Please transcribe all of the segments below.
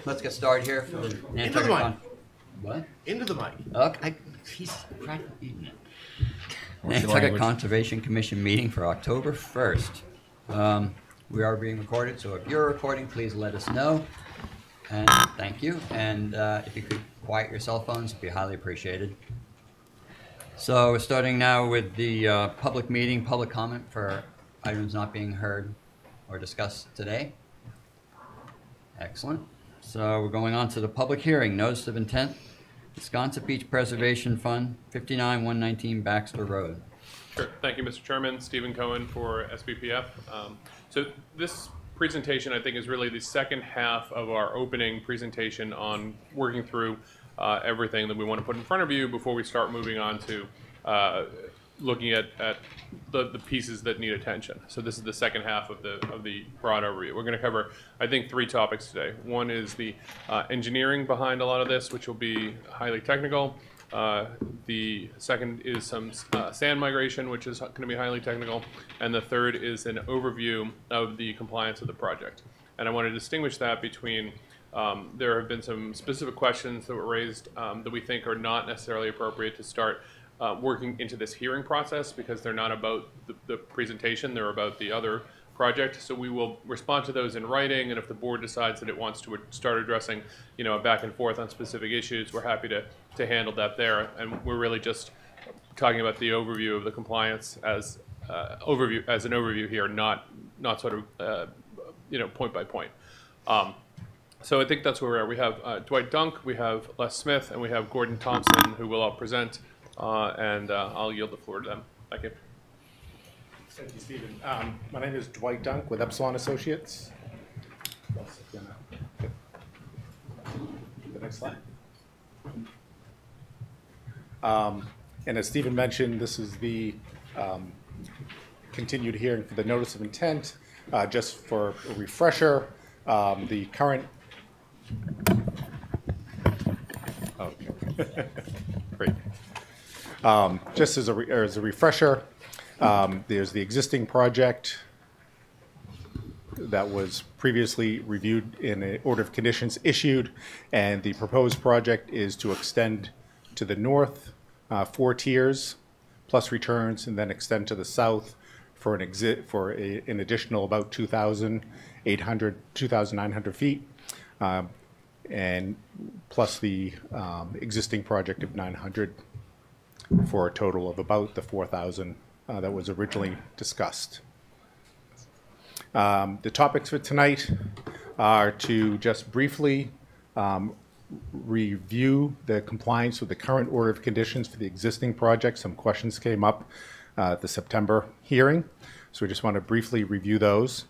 Let's get started here for the Into the mic. What? Into the mic. Okay, he's practically eating it. Nantucket Conservation Commission meeting for October 1st. We are being recorded, so if you're recording, please let us know. And thank you. And if you could quiet your cell phones, it'd be highly appreciated. So we're starting now with the public meeting, public comment for items not being heard or discussed today. Excellent. So we're going on to the public hearing. Notice of intent, Wisconsin Beach Preservation Fund, 59-119 Baxter Road. Sure. Thank you, Mr. Chairman. Stephen Cohen for SBPF. So this presentation, I think, is really the second half of our opening presentation on working through everything that we want to put in front of you before we start moving on to looking at the pieces that need attention. So this is the second half of the broad overview. We're going to cover, I think, three topics today. One is the engineering behind a lot of this, which will be highly technical. The second is some sand migration, which is going to be highly technical. And the third is an overview of the compliance of the project. And I want to distinguish that between there have been some specific questions that were raised that we think are not necessarily appropriate to start working into this hearing process because they're not about the presentation, they're about the other project. So we will respond to those in writing, and if the board decides that it wants to start addressing, a back and forth on specific issues, we're happy to handle that there. And we're really just talking about the overview of the compliance as an overview here, not sort of point by point. So I think that's where we are. We have Dwight Dunk, we have Les Smith, and we have Gordon Thompson, who will all present. And I'll yield the floor to them. Thank you. Thank you, Stephen. My name is Dwight Dunk with Epsilon Associates. The next slide. And as Stephen mentioned, this is the continued hearing for the notice of intent. Just for a refresher, the current... Okay. Great. Just as a refresher, there's the existing project that was previously reviewed in an order of conditions issued, and the proposed project is to extend to the north 4 tiers plus returns, and then extend to the south for an additional about 2,900 feet, and plus the existing project of 900. For a total of about the 4,000 that was originally discussed. The topics for tonight are to just briefly review the compliance with the current order of conditions for the existing project. Some questions came up at the September hearing, so we just want to briefly review those.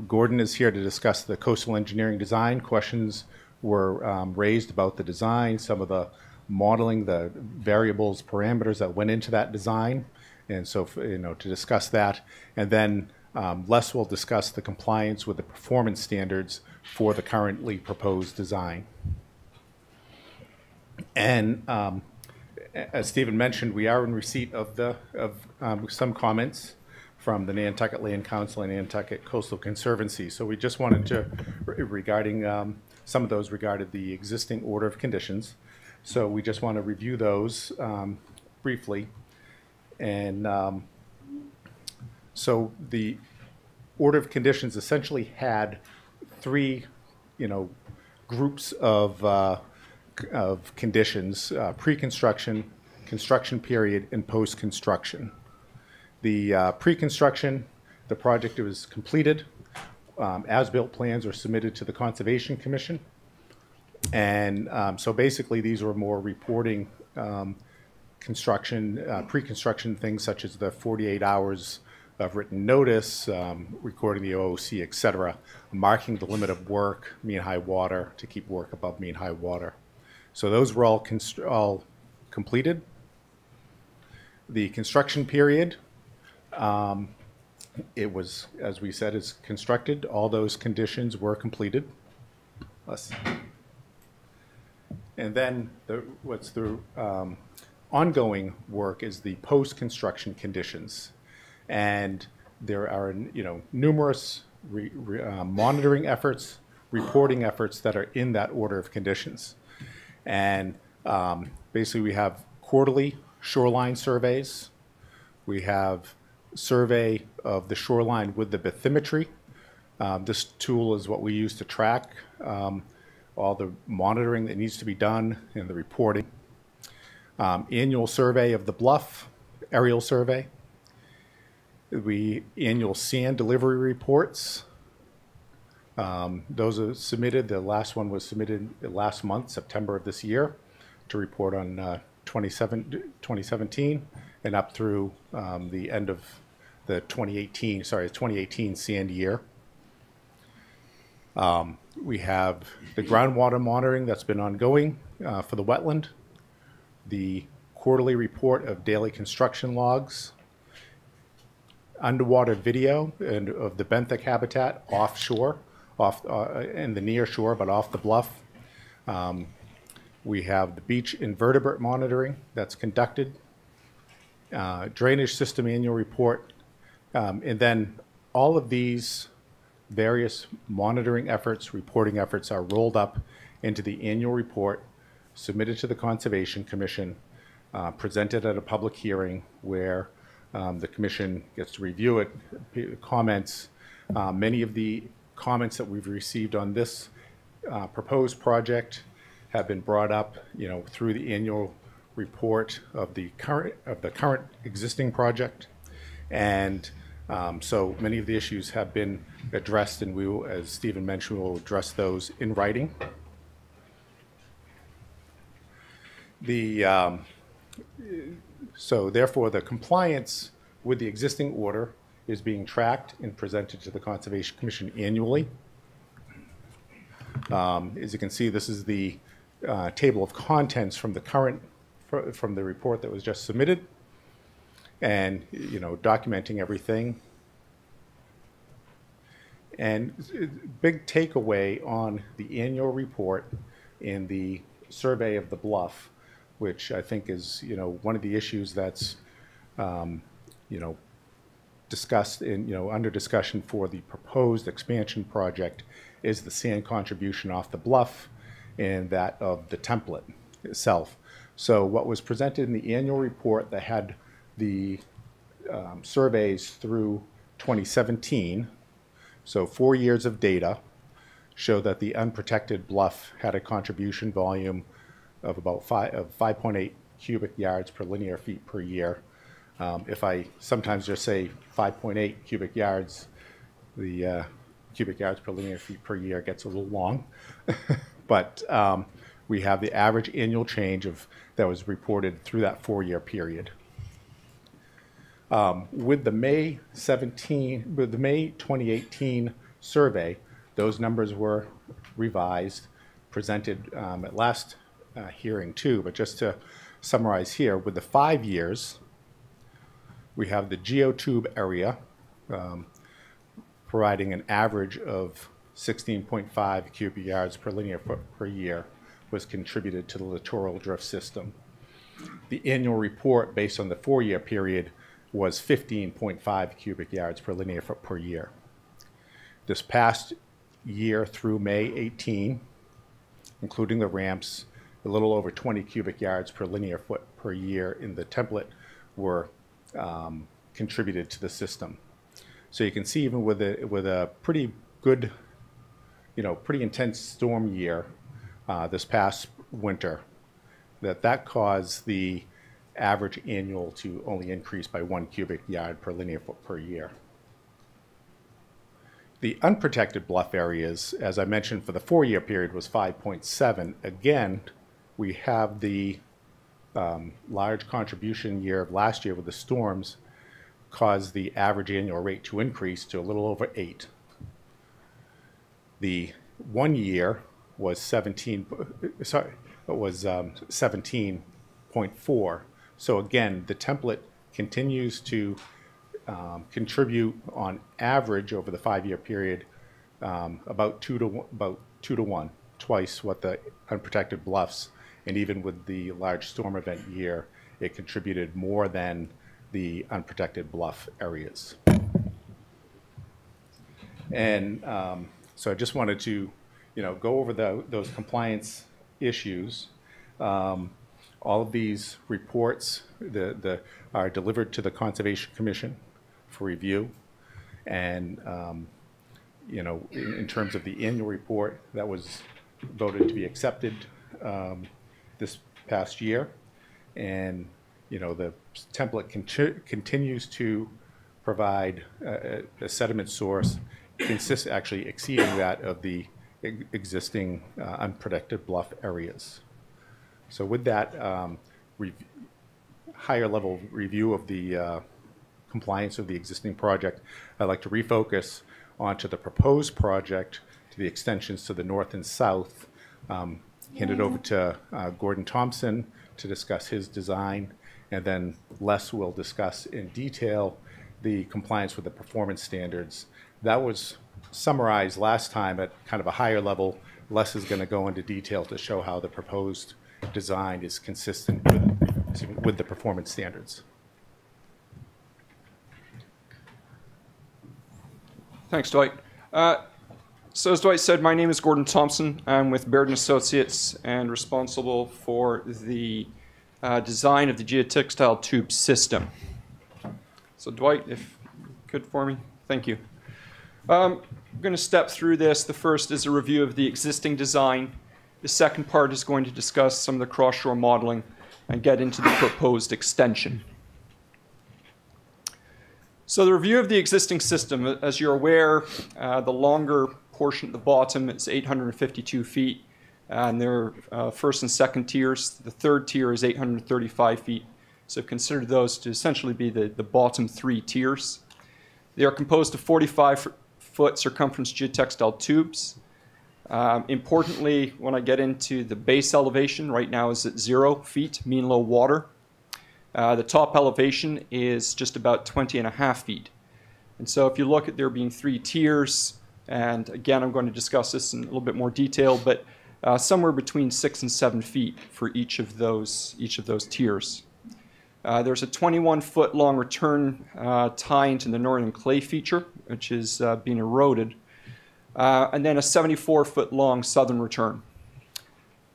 Gordon is here to discuss the coastal engineering design. Questions were raised about the design, some of the modeling, the variables, parameters that went into that design, and so to discuss that, and then Les will discuss the compliance with the performance standards for the currently proposed design. And as Stephen mentioned, we are in receipt of some comments from the Nantucket Land Council and Nantucket Coastal Conservancy. So we just wanted to, regarding some of those regarded the existing order of conditions. So we just want to review those briefly. And so the order of conditions essentially had 3, groups of conditions: pre-construction, construction period, and post-construction. The pre-construction, the project was completed. As-built plans are submitted to the Conservation Commission. And so basically these were more reporting pre-construction things such as the 48 hours of written notice, recording the OOC, etc., marking the limit of work, mean high water, to keep work above mean high water. So those were all completed. The construction period, it was, as we said, is constructed. All those conditions were completed. And then what's the ongoing work is the post-construction conditions. And there are numerous monitoring efforts reporting efforts that are in that order of conditions. And basically we have quarterly shoreline surveys. We have survey of the shoreline with the bathymetry. This tool is what we use to track all the monitoring that needs to be done and the reporting. Annual survey of the bluff, aerial survey. Annual sand delivery reports. Those are submitted. The last one was submitted last month, September of this year, to report on 2017 and up through the end of the 2018 sand year. We have the groundwater monitoring that's been ongoing for the wetland, the quarterly report of daily construction logs, underwater video and of the benthic habitat offshore, in the near shore, but off the bluff. We have the beach invertebrate monitoring that's conducted, drainage system annual report, and then all of these various monitoring efforts, reporting efforts are rolled up into the annual report, submitted to the Conservation Commission, presented at a public hearing where the Commission gets to review it, comments. Many of the comments that we've received on this proposed project have been brought up, through the annual report of the current existing project, and so many of the issues have been addressed, and we will, as Stephen mentioned, we will address those in writing. So therefore, the compliance with the existing order is being tracked and presented to the Conservation Commission annually. As you can see, this is the table of contents from from the report that was just submitted, and documenting everything. And big takeaway on the annual report in the survey of the bluff, which I think is one of the issues that's discussed in under discussion for the proposed expansion project, is the sand contribution off the bluff and that of the template itself. So what was presented in the annual report that had the surveys through 2017, so 4 years of data, show that the unprotected bluff had a contribution volume of about 5.8 cubic yards per linear feet per year. If I sometimes just say 5.8 cubic yards, the cubic yards per linear feet per year gets a little long. But we have the average annual change that was reported through that 4-year period. With the May 2018 survey, those numbers were revised, presented at last hearing too, but just to summarize here, with the 5 years, we have the geotube area providing an average of 16.5 cubic yards per linear foot per year was contributed to the littoral drift system. The annual report based on the 4-year period was 15.5 cubic yards per linear foot per year. This past year through May 18, including the ramps, a little over 20 cubic yards per linear foot per year in the template were contributed to the system. So you can see, even with a pretty good, pretty intense storm year this past winter, that caused the average annual to only increase by 1 cubic yard per linear foot per year. The unprotected bluff areas, as I mentioned, for the 4-year period was 5.7. Again, we have the large contribution year of last year with the storms caused the average annual rate to increase to a little over 8. The 1 year was 17.4. So again, the template continues to contribute on average over the 5-year period about 2 to 1, twice what the unprotected bluffs, and even with the large storm event year, it contributed more than the unprotected bluff areas. And so I just wanted to go over those compliance issues. All of these reports are delivered to the Conservation Commission for review. And, in terms of the annual report, that was voted to be accepted this past year. And, the template continues to provide a sediment source actually exceeding that of the existing unprotected bluff areas. So with that higher level review of the compliance of the existing project, I'd like to refocus onto the proposed project, to the extensions to the north and south. Hand it over to Gordon Thompson to discuss his design, and then Les will discuss in detail the compliance with the performance standards. That was summarized last time at kind of a higher level. Les is going to go into detail to show how the proposed design is consistent with the performance standards. Thanks, Dwight. So as Dwight said, my name is Gordon Thompson. I'm with Baird & Associates and responsible for the design of the Geotextile Tube system. So Dwight, if you could for me, thank you. I'm going to step through this. The first is a review of the existing design. The second part is going to discuss some of the cross-shore modeling and get into the proposed extension. So the review of the existing system, as you're aware, the longer portion at the bottom is 852 feet, and there are first and second tiers. The third tier is 835 feet. So consider those to essentially be the bottom three tiers. They are composed of 45-foot circumference geotextile tubes. Importantly, when I get into the base elevation, right now is at 0 feet, mean low water. The top elevation is just about 20.5 feet. And so if you look at there being 3 tiers, and again, I'm going to discuss this in a little bit more detail, but somewhere between 6 and 7 feet for each of those tiers. There's a 21-foot long return tie into the northern clay feature, which is being eroded, and then a 74-foot long southern return.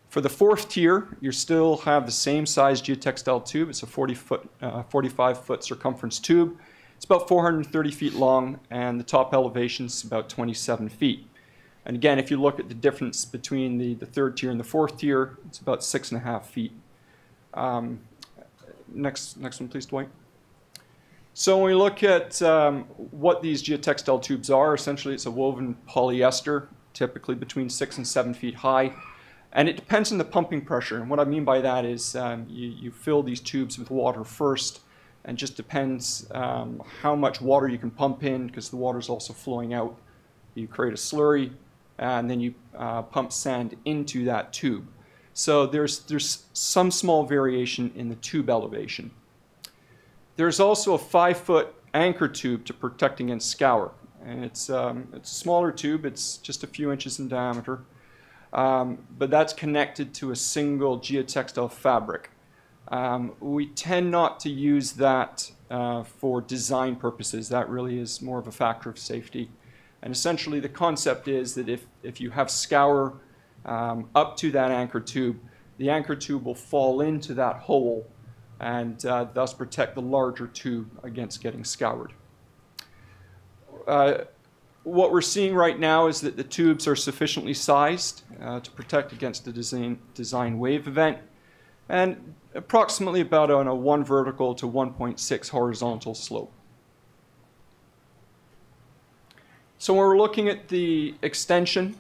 For the fourth tier, you still have the same size geotextile tube. It's a 45-foot circumference tube. It's about 430 feet long, and the top elevation is about 27 feet. And again, if you look at the difference between the third tier and the fourth tier, it's about 6.5 feet. Next one, please, Dwight. So when we look at what these geotextile tubes are, essentially it's a woven polyester, typically between 6 and 7 feet high. And it depends on the pumping pressure. And what I mean by that is you fill these tubes with water first, and just depends how much water you can pump in, because the water is also flowing out. You create a slurry, and then you pump sand into that tube. So there's some small variation in the tube elevation. There's also a 5-foot anchor tube to protect against scour. And it's a smaller tube. It's just a few inches in diameter. But that's connected to a single geotextile fabric. We tend not to use that for design purposes. That really is more of a factor of safety. And essentially the concept is that if you have scour up to that anchor tube, the anchor tube will fall into that hole and thus protect the larger tube against getting scoured. What we're seeing right now is that the tubes are sufficiently sized to protect against the design wave event, and approximately about on a 1 vertical to 1.6 horizontal slope. So when we're looking at the extension,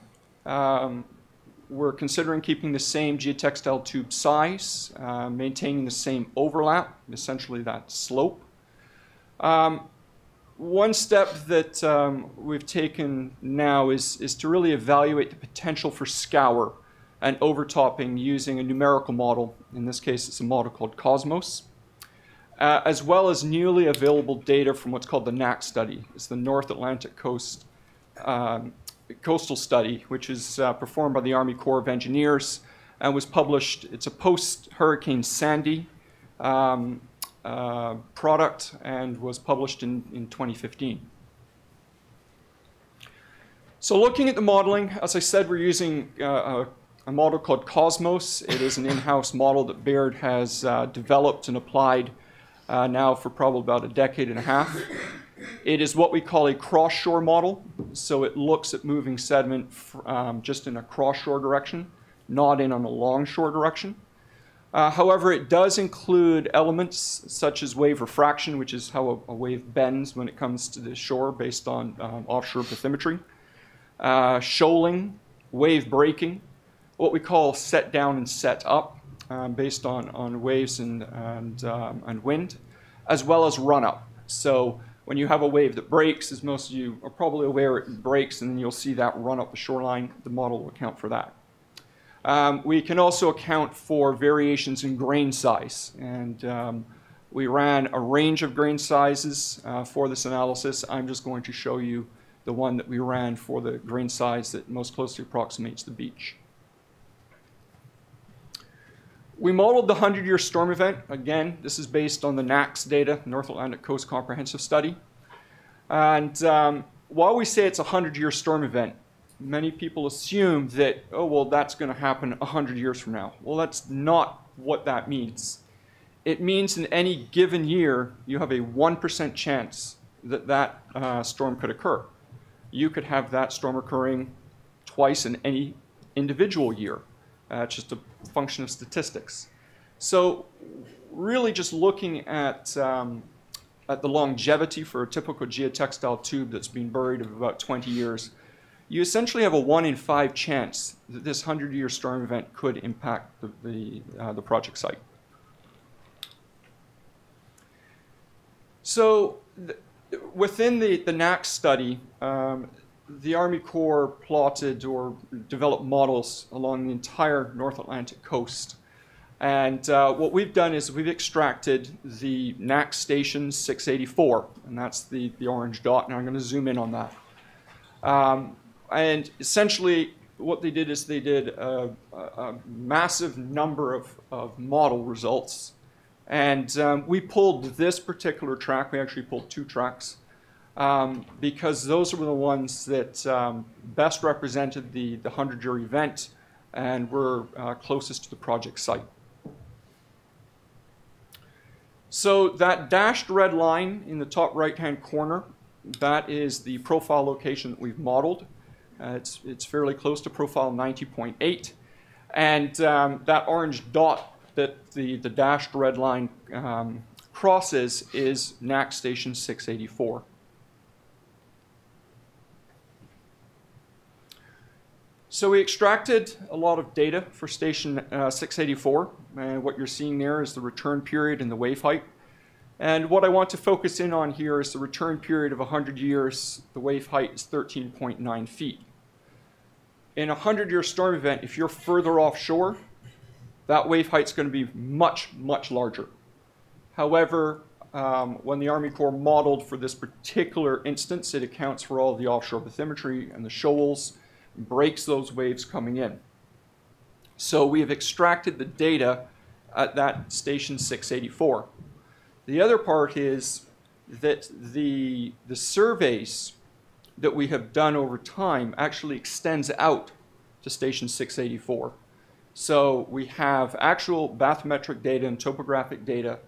we're considering keeping the same geotextile tube size, maintaining the same overlap, essentially that slope. One step that we've taken now is to really evaluate the potential for scour and overtopping using a numerical model. In this case, it's a model called Cosmos, as well as newly available data from what's called the NAC study. It's the North Atlantic Coastal Study, which is performed by the Army Corps of Engineers and was published. It's a post-Hurricane Sandy product and was published in 2015. So looking at the modeling, as I said, we're using a model called Cosmos. It is an in-house model that Baird has developed and applied now for probably about a decade and a half. It is what we call a cross-shore model. So it looks at moving sediment just in a cross-shore direction, not in on a longshore direction. However, it does include elements such as wave refraction, which is how a wave bends when it comes to the shore based on offshore bathymetry, shoaling, wave breaking, what we call set down and set up based on waves and wind, as well as run up. So when you have a wave that breaks, as most of you are probably aware, it breaks, and then you'll see that run up the shoreline. The model will account for that. We can also account for variations in grain size, and we ran a range of grain sizes for this analysis. I'm just going to show you the one that we ran for the grain size that most closely approximates the beach. We modeled the 100-year storm event. Again, this is based on the NACS data, North Atlantic Coast Comprehensive Study. And while we say it's a 100-year storm event, many people assume that, oh, well, that's going to happen 100 years from now. Well, that's not what that means. It means in any given year, you have a 1% chance that that storm could occur. You could have that storm occurring twice in any individual year. It's just a function of statistics. So really just looking at the longevity for a typical geotextile tube that's been buried of about 20 years, you essentially have a 1 in 5 chance that this 100-year storm event could impact the project site. So within the NACS study, the Army Corps plotted or developed models along the entire North Atlantic coast. And what we've done is we've extracted the NACS station 684, and that's the orange dot, and I'm going to zoom in on that. And essentially what they did is they did a massive number of model results. And we pulled this particular track. We actually pulled 2 tracks. Because those were the ones that best represented the 100-year event and were closest to the project site. So that dashed red line in the top right-hand corner, that is the profile location that we've modeled. It's fairly close to profile 90.8. And that orange dot that the dashed red line crosses is NACS station 684. So we extracted a lot of data for station 684, and what you're seeing there is the return period and the wave height. And what I want to focus in on here is the return period of 100 years, the wave height is 13.9 feet. In a 100-year storm event, if you're further offshore, that wave height is going to be much, much larger. However, when the Army Corps modeled for this particular instance, it accounts for all the offshore bathymetry and the shoals, breaks those waves coming in. So we have extracted the data at that station 684. The other part is that the surveys that we have done over time actually extends out to station 684. So we have actual bathymetric data and topographic data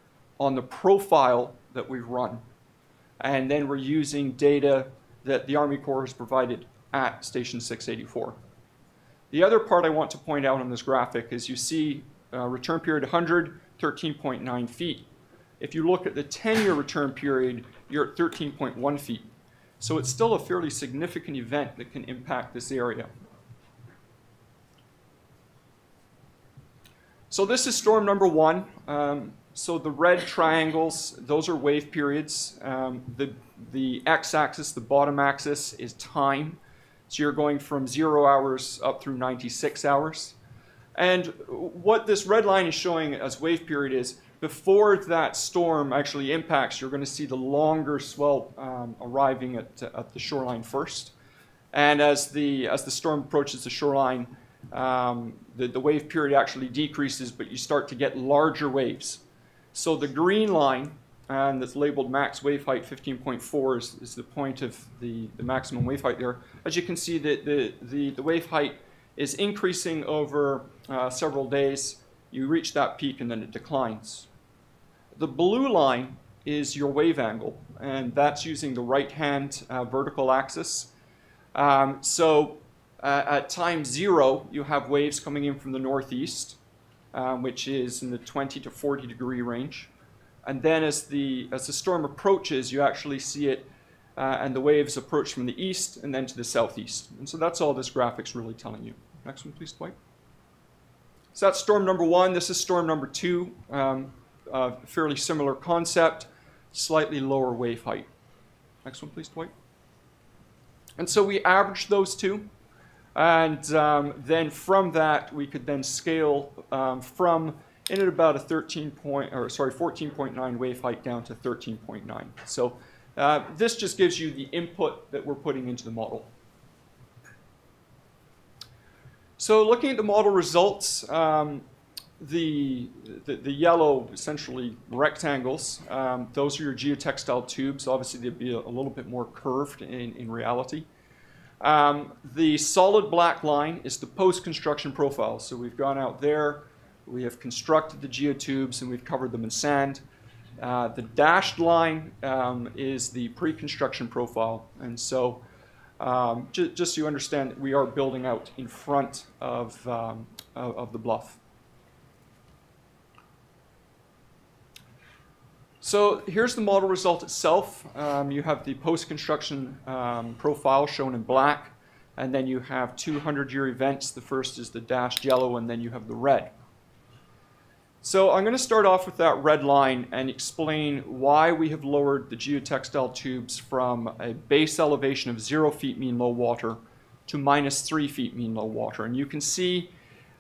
on the profile that we've run. And then we're using data that the Army Corps has provided at station 684. The other part I want to point out on this graphic is you see return period 100, 13.9 feet. If you look at the 10-year return period, you're at 13.1 feet. So it's still a fairly significant event that can impact this area. So this is storm number 1. So the red triangles, those are wave periods. The x-axis, the bottom axis, is time. So you're going from 0 hours up through 96 hours. And what this red line is showing as wave period is before that storm actually impacts, you're going to see the longer swell arriving at the shoreline first. And as the storm approaches the shoreline, the wave period actually decreases, but you start to get larger waves. So the green line and that's labeled max wave height 15.4 is the point of the maximum wave height there. As you can see, the wave height is increasing over several days. You reach that peak and then it declines. The blue line is your wave angle, and that's using the right-hand vertical axis. At time 0, you have waves coming in from the northeast, which is in the 20 to 40 degree range. And then as the storm approaches, you actually see it, and the waves approach from the east and then to the southeast. And so that's all this graphic's really telling you. Next one, please, Dwight. So that's storm number 1. This is storm number 2. Fairly similar concept, slightly lower wave height. Next one, please, Dwight. And so we averaged those two. And then from that, we could then scale from in at about a 14.9 wave height down to 13.9. So this just gives you the input that we're putting into the model. So looking at the model results, the yellow, essentially rectangles, those are your geotextile tubes. Obviously, they'd be a little bit more curved in reality. The solid black line is the post-construction profile. So we've gone out there, we have constructed the geotubes, and we've covered them in sand. The dashed line is the pre-construction profile. And so just so you understand, we are building out in front of the bluff. So here's the model result itself. You have the post-construction profile shown in black, and then you have 200-year events. The first is the dashed yellow, and then you have the red. So I'm going to start off with that red line and explain why we have lowered the geotextile tubes from a base elevation of 0 feet mean low water to -3 feet mean low water. And you can see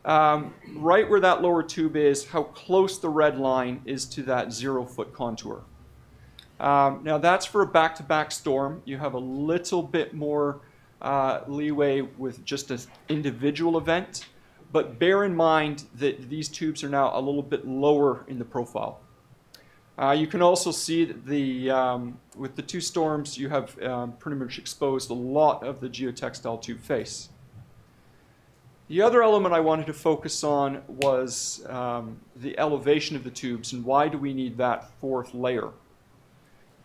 right where that lower tube is, how close the red line is to that 0-foot contour. Now that's for a back-to-back storm. You have a little bit more leeway with just an individual event, but bear in mind that these tubes are now a little bit lower in the profile. You can also see that with the two storms, you have pretty much exposed a lot of the geotextile tube face. The other element I wanted to focus on was the elevation of the tubes, and why do we need that fourth layer.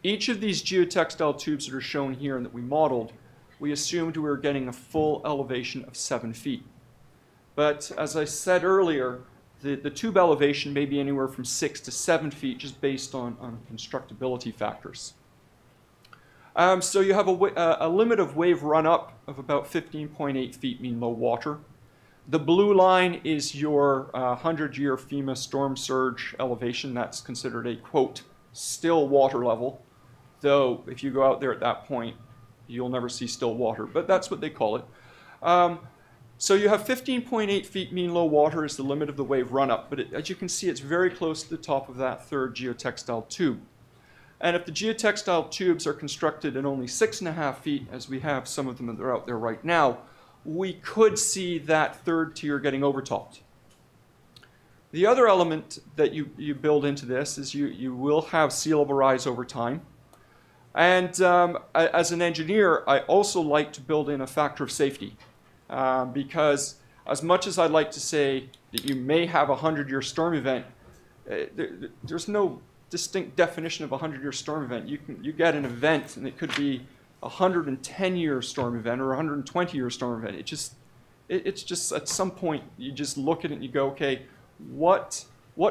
Each of these geotextile tubes that are shown here and that we modeled, we assumed we were getting a full elevation of 7 feet. But as I said earlier, the tube elevation may be anywhere from 6 to 7 feet, just based on constructability factors. So you have a limit of wave run-up of about 15.8 feet mean low water. The blue line is your 100-year FEMA storm surge elevation. That's considered a, quote, still water level, though if you go out there at that point, you'll never see still water, but that's what they call it. So you have 15.8 feet mean low water is the limit of the wave run-up, but as you can see, it's very close to the top of that third geotextile tube. And if the geotextile tubes are constructed at only 6.5 feet, as we have some of them that are out there right now, we could see that third tier getting overtopped. The other element that you build into this is you will have sea level rise over time. And as an engineer, I also like to build in a factor of safety. Because as much as I'd like to say that you may have a 100-year storm event, there's no distinct definition of a 100-year storm event. You get an event, and it could be a 110-year storm event or a 120-year storm event. It's just at some point you just look at it and you go, okay, what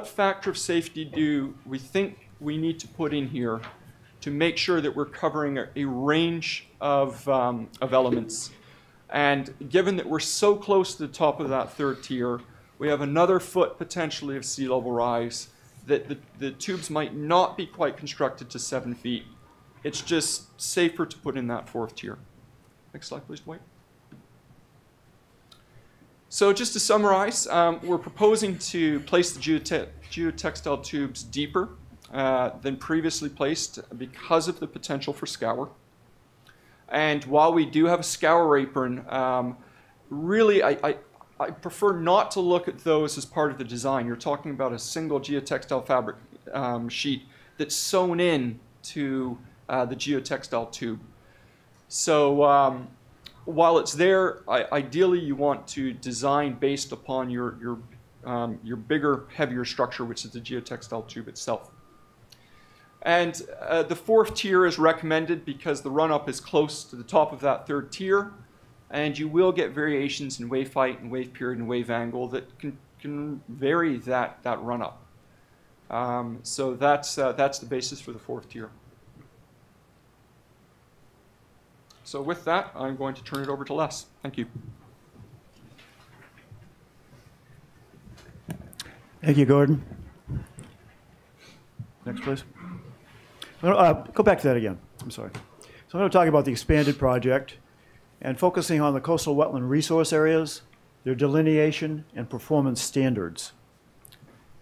factor of safety do we think we need to put in here to make sure that we're covering a range of elements? And given that we're so close to the top of that third tier, we have another foot potentially of sea level rise, that the tubes might not be quite constructed to 7 feet. It's just safer to put in that fourth tier. Next slide, please, Dwight. So just to summarize, we're proposing to place the geotextile tubes deeper than previously placed because of the potential for scour. And while we do have a scour apron, really I prefer not to look at those as part of the design. You're talking about a single geotextile fabric sheet that's sewn in to the geotextile tube. So while it's there, ideally you want to design based upon your bigger, heavier structure, which is the geotextile tube itself. And the fourth tier is recommended because the run-up is close to the top of that third tier, and you will get variations in wave height and wave period and wave angle that can vary that run-up. So that's the basis for the fourth tier. So with that, I'm going to turn it over to Les. Thank you. Thank you, Gordon. Next, please. Go back to that again. I'm sorry. So I'm going to talk about the expanded project and focusing on the coastal wetland resource areas, their delineation, and performance standards.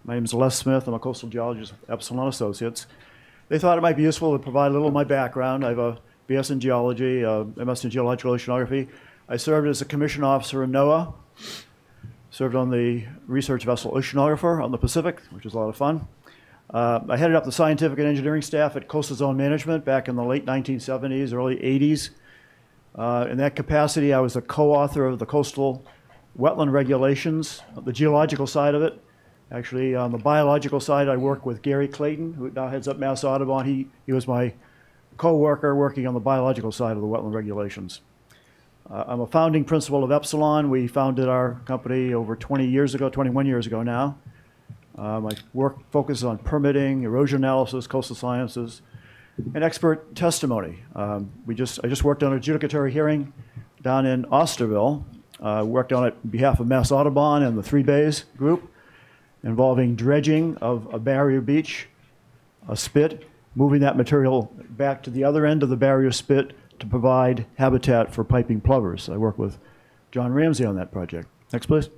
My name is Les Smith. I'm a coastal geologist with Epsilon Associates. They thought it might be useful to provide a little of my background. I have a BS in geology, MS in geological oceanography. I served as a commission officer in NOAA, served on the research vessel Oceanographer on the Pacific, which was a lot of fun. I headed up the scientific and engineering staff at Coastal Zone Management back in the late 1970s, early 80s. In that capacity, I was a co-author of the coastal wetland regulations, the geological side of it. Actually, on the biological side, I worked with Gary Clayton, who now heads up Mass Audubon. He was my co-worker working on the biological side of the wetland regulations. I'm a founding principal of Epsilon. We founded our company over 21 years ago now. My work focuses on permitting, erosion analysis, coastal sciences, and expert testimony. I just worked on a adjudicatory hearing down in Osterville. Worked on it on behalf of Mass Audubon and the Three Bays group, involving dredging of a barrier beach, a spit, moving that material back to the other end of the barrier spit to provide habitat for piping plovers. I work with John Ramsey on that project. Next, please.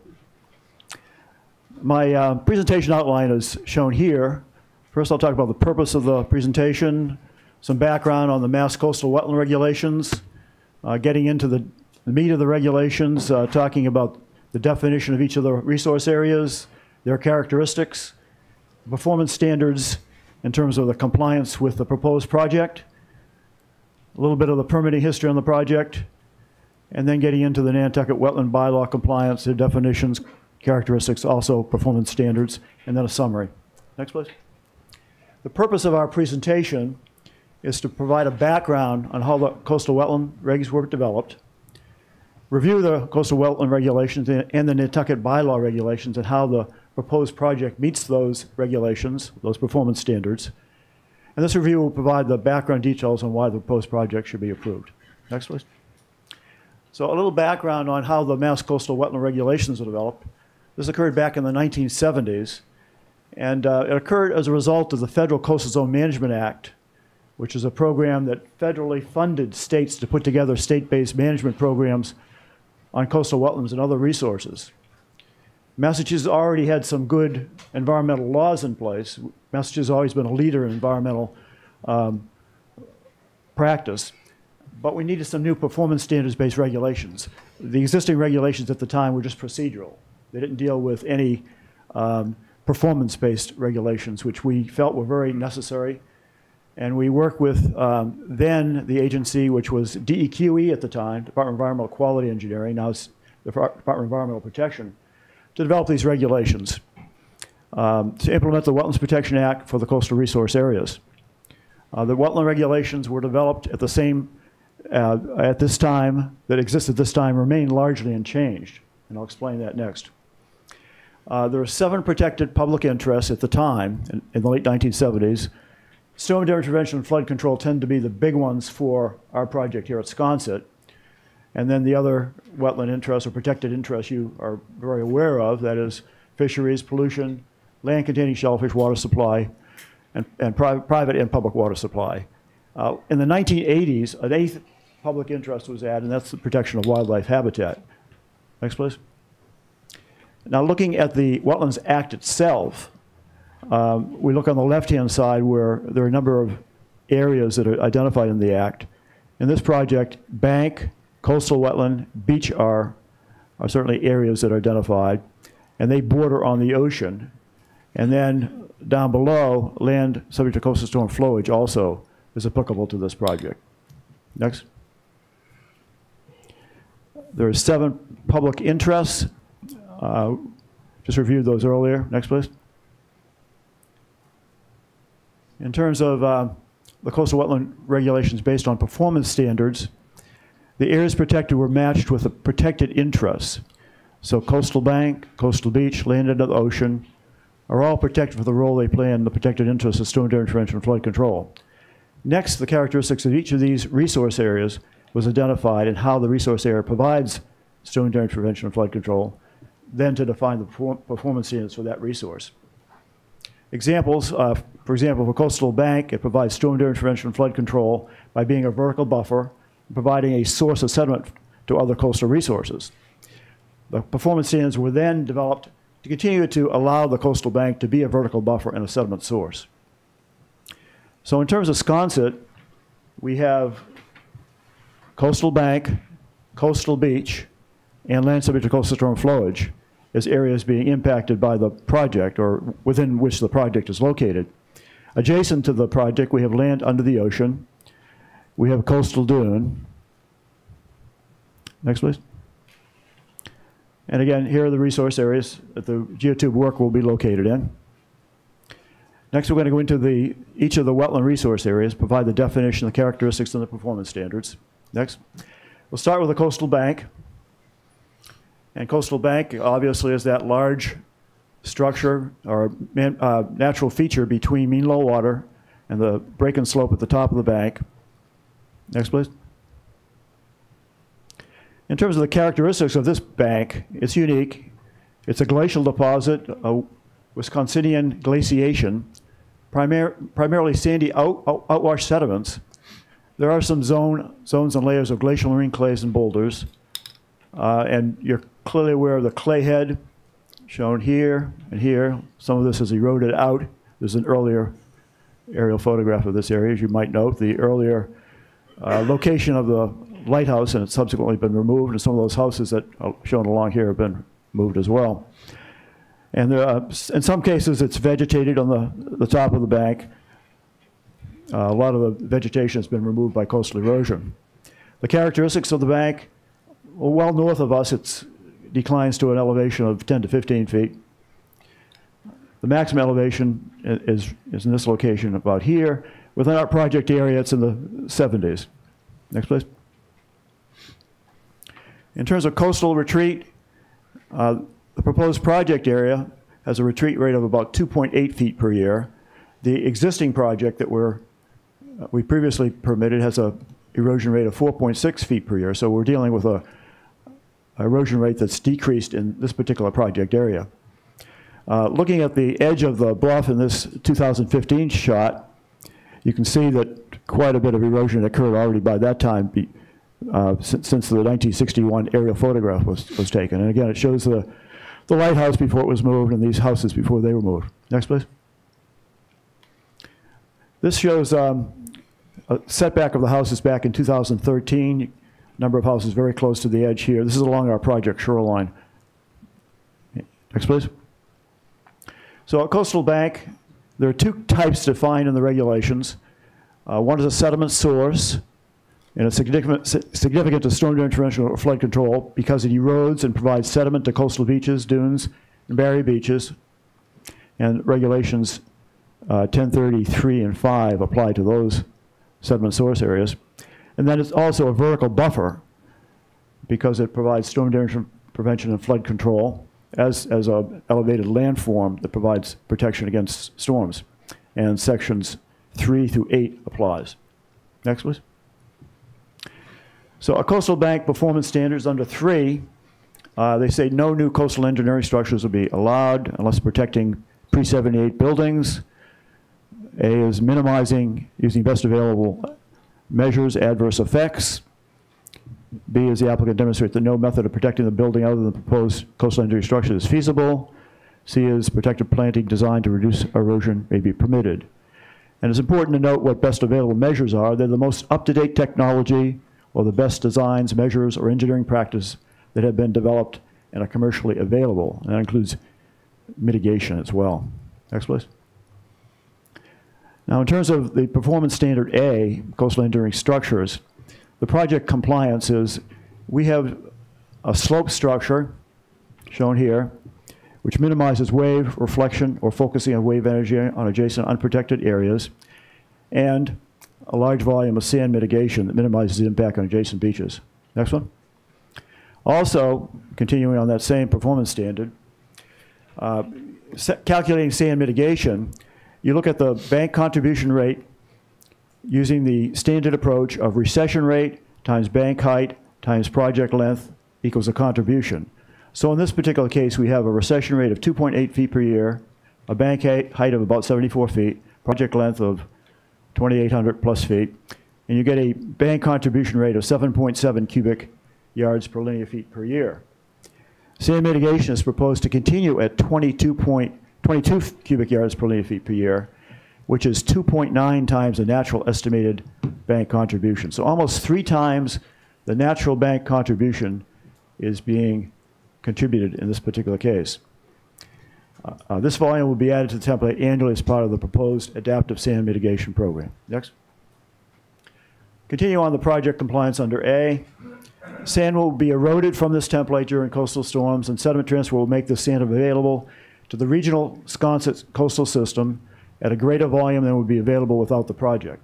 My presentation outline is shown here. First, I'll talk about the purpose of the presentation, some background on the Mass Coastal Wetland Regulations, getting into the meat of the regulations, talking about the definition of each of the resource areas, their characteristics, performance standards in terms of the compliance with the proposed project, a little bit of the permitting history on the project, and then getting into the Nantucket Wetland Bylaw compliance, their definitions, characteristics, also performance standards, and then a summary. Next, please. The purpose of our presentation is to provide a background on how the coastal wetland regs were developed, review the coastal wetland regulations and the Nantucket bylaw regulations and how the proposed project meets those regulations, those performance standards. And this review will provide the background details on why the proposed project should be approved. Next, please. So a little background on how the Mass Coastal Wetland Regulations were developed. This occurred back in the 1970s, and it occurred as a result of the Federal Coastal Zone Management Act, which is a program that federally funded states to put together state-based management programs on coastal wetlands and other resources. Massachusetts already had some good environmental laws in place. Massachusetts has always been a leader in environmental practice, but we needed some new performance standards-based regulations. The existing regulations at the time were just procedural. They didn't deal with any performance-based regulations, which we felt were very necessary. And we worked with then the agency, which was DEQE at the time, Department of Environmental Quality Engineering, now it's the Department of Environmental Protection, to develop these regulations to implement the Wetlands Protection Act for the coastal resource areas. The wetland regulations were developed at the same, at this time, that existed this time, remain largely unchanged, and I'll explain that next. There were 7 protected public interests at the time, in the late 1970s. Storm damage prevention and flood control tend to be the big ones for our project here at Sconset. And then the other wetland interests or protected interests you are very aware of, that is fisheries, pollution, land containing shellfish, water supply, and private and public water supply. In the 1980s, an 8th public interest was added, and that's the protection of wildlife habitat. Next, please. Now, looking at the Wetlands Act itself, we look on the left-hand side where there are a number of areas that are identified in the Act. In this project, bank, coastal wetland, beach are certainly areas that are identified, and they border on the ocean. And then down below, land subject to coastal storm flowage also is applicable to this project. Next. There are 7 public interests. Just reviewed those earlier. Next, please. In terms of the coastal wetland regulations based on performance standards, the areas protected were matched with the protected interests. So coastal bank, coastal beach, land into the ocean are all protected for the role they play in the protected interests of storm damage prevention and flood control. Next, the characteristics of each of these resource areas was identified and how the resource area provides storm damage prevention and flood control, then to define the performance standards for that resource. Examples, for example, for coastal bank, it provides storm damage prevention and flood control by being a vertical buffer, providing a source of sediment to other coastal resources. The performance standards were then developed to continue to allow the coastal bank to be a vertical buffer and a sediment source. So in terms of Sconset, we have coastal bank, coastal beach, and land subject to coastal storm flowage as areas being impacted by the project or within which the project is located. Adjacent to the project, we have land under the ocean. We have coastal dune. Next, please. And again, here are the resource areas that the geotube work will be located in. Next, we're going to go into each of the wetland resource areas, provide the definition, the characteristics, and the performance standards. Next. We'll start with the coastal bank. And coastal bank, obviously, is that large structure or natural feature between mean low water and the break and slope at the top of the bank. Next, please. In terms of the characteristics of this bank, it's unique. It's a glacial deposit, a Wisconsinian glaciation, primarily sandy outwash sediments. There are some zones and layers of glacial marine clays and boulders. And you're clearly aware of the clay head shown here and here. Some of this is eroded out. There's an earlier aerial photograph of this area, as you might note. The earlier location of the lighthouse, and it's subsequently been removed, and some of those houses that are shown along here have been moved as well. And there are, in some cases, it's vegetated on the top of the bank. A lot of the vegetation has been removed by coastal erosion. The characteristics of the bank, well north of us, it declines to an elevation of 10 to 15 feet. The maximum elevation is in this location about here. Within our project area, it's in the 70s. Next, please. In terms of coastal retreat, the proposed project area has a retreat rate of about 2.8 feet per year. The existing project that we previously permitted has a erosion rate of 4.6 feet per year. So we're dealing with a erosion rate that's decreased in this particular project area. Looking at the edge of the bluff in this 2015 shot, you can see that quite a bit of erosion occurred already by that time since the 1961 aerial photograph was taken. And again, it shows the lighthouse before it was moved and these houses before they were moved. Next, please. This shows a setback of the houses back in 2013. Number of houses very close to the edge here. This is along our project shoreline. Next, please. So at coastal bank, there are 2 types defined in the regulations. One is a sediment source, and it's significant to storm damage prevention or flood control because it erodes and provides sediment to coastal beaches, dunes, and barrier beaches. And regulations 1033 and 5 apply to those sediment source areas. And then it's also a vertical buffer because it provides storm damage prevention and flood control as an elevated landform that provides protection against storms. And sections 3 through 8 applies. Next, please. So a coastal bank performance standards under 3, they say no new coastal engineering structures will be allowed unless protecting pre-78 buildings. A is minimizing, using best available measures, adverse effects. B is the applicant demonstrate that no method of protecting the building other than the proposed coastal engineering structure is feasible. C is protective planting designed to reduce erosion may be permitted. And it's important to note what best available measures are. They're the most up-to-date technology or the best designs, measures, or engineering practice that have been developed and are commercially available. And that includes mitigation as well. Next, please. Now, in terms of the performance standard A, coastal enduring structures, the project compliance is we have a slope structure shown here, which minimizes wave reflection or focusing of wave energy on adjacent unprotected areas, and a large volume of sand mitigation that minimizes the impact on adjacent beaches. Next one. Also, continuing on that same performance standard, calculating sand mitigation, you look at the bank contribution rate using the standard approach of recession rate times bank height times project length equals a contribution. So in this particular case, we have a recession rate of 2.8 feet per year, a bank height of about 74 feet, project length of 2,800 plus feet, and you get a bank contribution rate of 7.7 cubic yards per linear feet per year. Sand mitigation is proposed to continue at 22 cubic yards per linear feet per year, which is 2.9 times the natural estimated bank contribution. So almost 3 times the natural bank contribution is being contributed in this particular case. This volume will be added to the template annually as part of the proposed adaptive sand mitigation program. Next. Continue on the project compliance under A. Sand will be eroded from this template during coastal storms, and Sediment Transport will make this sand available to the regional Sconset coastal system at a greater volume than would be available without the project.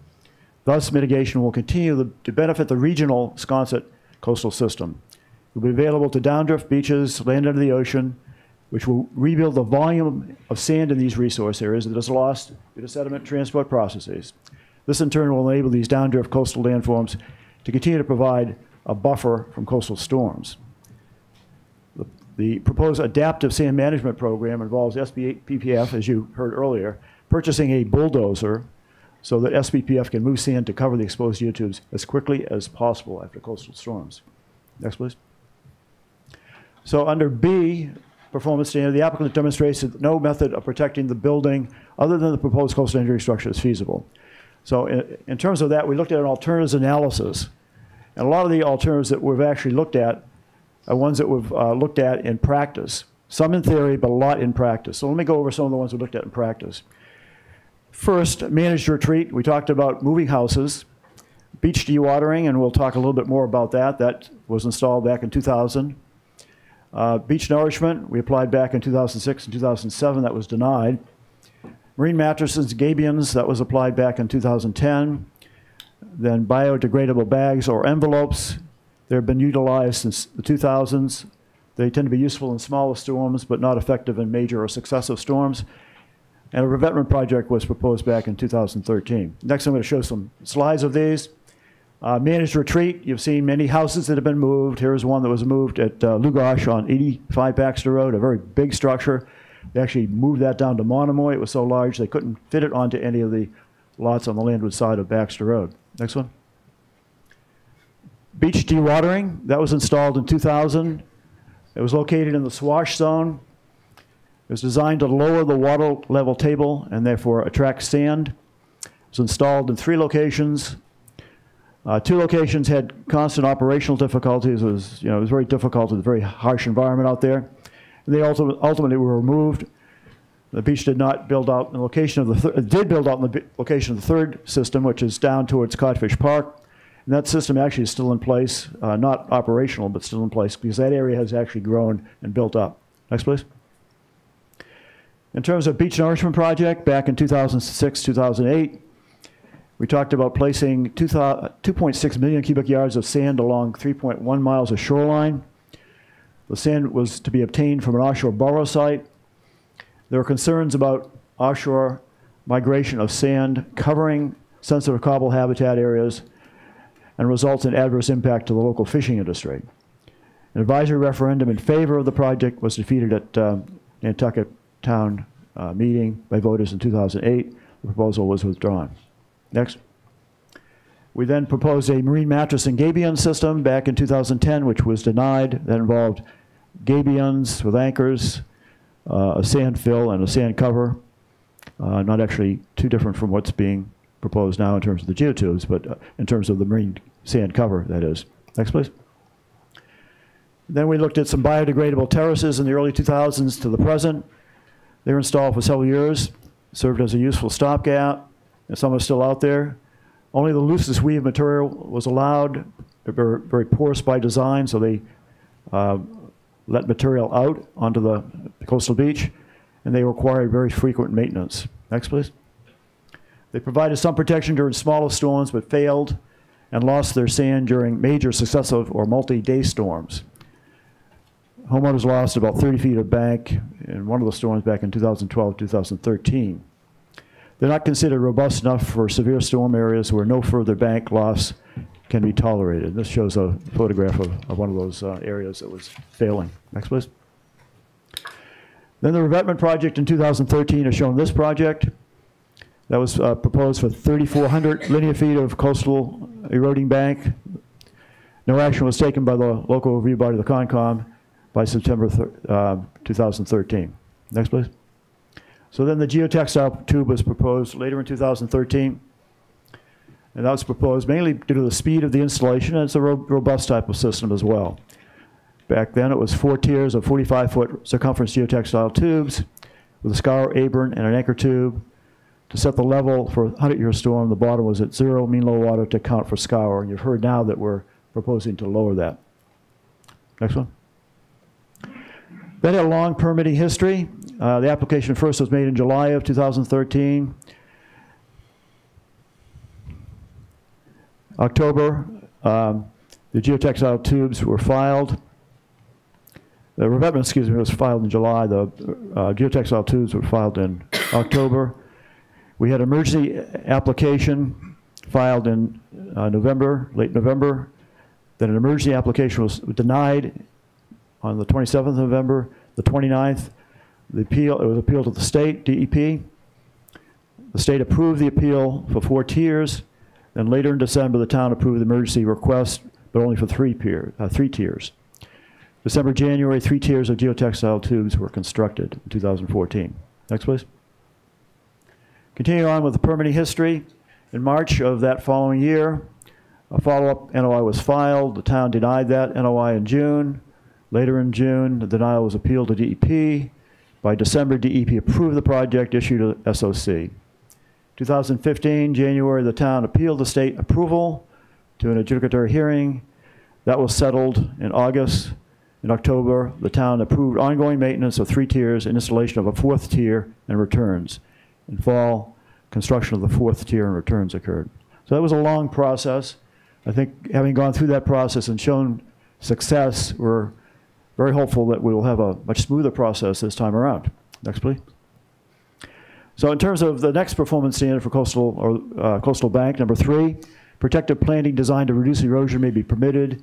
Thus, mitigation will continue to benefit the regional Sconset coastal system. It will be available to downdrift beaches, land under the ocean, which will rebuild the volume of sand in these resource areas that is lost due to sediment transport processes. This in turn will enable these downdrift coastal landforms to continue to provide a buffer from coastal storms. The proposed adaptive sand management program involves SBPF, as you heard earlier, purchasing a bulldozer so that SBPF can move sand to cover the exposed geotubes as quickly as possible after coastal storms. Next, please. So under B, performance standard, the applicant demonstrates that no method of protecting the building other than the proposed coastal engineering structure is feasible. So in terms of that, we looked at an alternatives analysis. And a lot of the alternatives that we've actually looked at are ones that we've looked at in practice. Some in theory, but a lot in practice. So let me go over some of the ones we looked at in practice. First, managed retreat. We talked about moving houses. Beach dewatering, and we'll talk a little bit more about that. That was installed back in 2000. Beach nourishment, we applied back in 2006 and 2007. That was denied. Marine mattresses, gabions, that was applied back in 2010. Then biodegradable bags or envelopes, they've been utilized since the 2000s. They tend to be useful in smaller storms, but not effective in major or successive storms. And a revetment project was proposed back in 2013. Next, I'm going to show some slides of these. Managed retreat, you've seen many houses that have been moved. Here's one that was moved at Lugosh on 85 Baxter Road, a very big structure. They actually moved that down to Monomoy. It was so large they couldn't fit it onto any of the lots on the landward side of Baxter Road. Next one. Beach dewatering, that was installed in 2000. It was located in the swash zone. It was designed to lower the water level table and therefore attract sand. It was installed in 3 locations. 2 locations had constant operational difficulties. It was very difficult. It was a very harsh environment out there. And they ultimately were removed. The beach did not build out the location of the did build out in the location of the 3rd system, which is down towards Codfish Park. And that system actually is still in place, not operational, but still in place, because that area has actually grown and built up. Next, please. In terms of beach nourishment project, back in 2006, 2008, we talked about placing 2.6 million cubic yards of sand along 3.1 miles of shoreline. The sand was to be obtained from an offshore borrow site. There were concerns about offshore migration of sand covering sensitive cobble habitat areas and results in adverse impact to the local fishing industry. An advisory referendum in favor of the project was defeated at Nantucket town meeting by voters in 2008. The proposal was withdrawn. Next. We then proposed a marine mattress and gabion system back in 2010, which was denied. That involved gabions with anchors, a sand fill, and a sand cover. Not actually too different from what's being proposed now in terms of the geotubes, but in terms of the marine sand cover, that is. Next, please. Then we looked at some biodegradable terraces in the early 2000s to the present. They were installed for several years, served as a useful stopgap, and some are still out there. Only the loosest weave material was allowed. They're very porous by design, so they let material out onto the coastal beach, and they required very frequent maintenance. Next, please. They provided some protection during smaller storms, but failed and lost their sand during major successive or multi-day storms. Homeowners lost about 30 feet of bank in one of the storms back in 2012, 2013. They're not considered robust enough for severe storm areas where no further bank loss can be tolerated. This shows a photograph of one of those areas that was failing. Next, please. Then the Revetment Project in 2013 has shown this project. That was proposed for 3,400 linear feet of coastal eroding bank. No action was taken by the local review body, the Concom, by September 2013. Next, please. So then the geotextile tube was proposed later in 2013. And that was proposed mainly due to the speed of the installation, and it's a robust type of system as well. Back then it was 4 tiers of 45-foot circumference geotextile tubes with a scour apron and an anchor tube. To set the level for a 100-year storm, the bottom was at 0 mean low water to account for scour. And you've heard now that we're proposing to lower that. Next one. That had a long permitting history. The application first was made in July of 2013. October, the geotextile tubes were filed. The revetment, excuse me, was filed in July. The geotextile tubes were filed in October. We had emergency application filed in November, late November. Then an emergency application was denied on the 27th of November. The 29th, it was appealed to the state, DEP. The state approved the appeal for 4 tiers. Then later in December, the town approved the emergency request, but only for 3 tiers. December, January, 3 tiers of geotextile tubes were constructed in 2014. Next, please. Continuing on with the permitting history, in March of that following year, a follow-up NOI was filed. The town denied that NOI in June. Later in June, the denial was appealed to DEP. By December, DEP approved the project, issued a SOC. 2015, January, the town appealed the state approval to an adjudicatory hearing. That was settled in August. In October, the town approved ongoing maintenance of 3 tiers and installation of a 4th tier and returns. In fall, construction of the 4th tier and returns occurred. So that was a long process. I think having gone through that process and shown success, we're very hopeful that we will have a much smoother process this time around. Next, please. So in terms of the next performance standard for coastal bank, number 3, protective planting designed to reduce erosion may be permitted.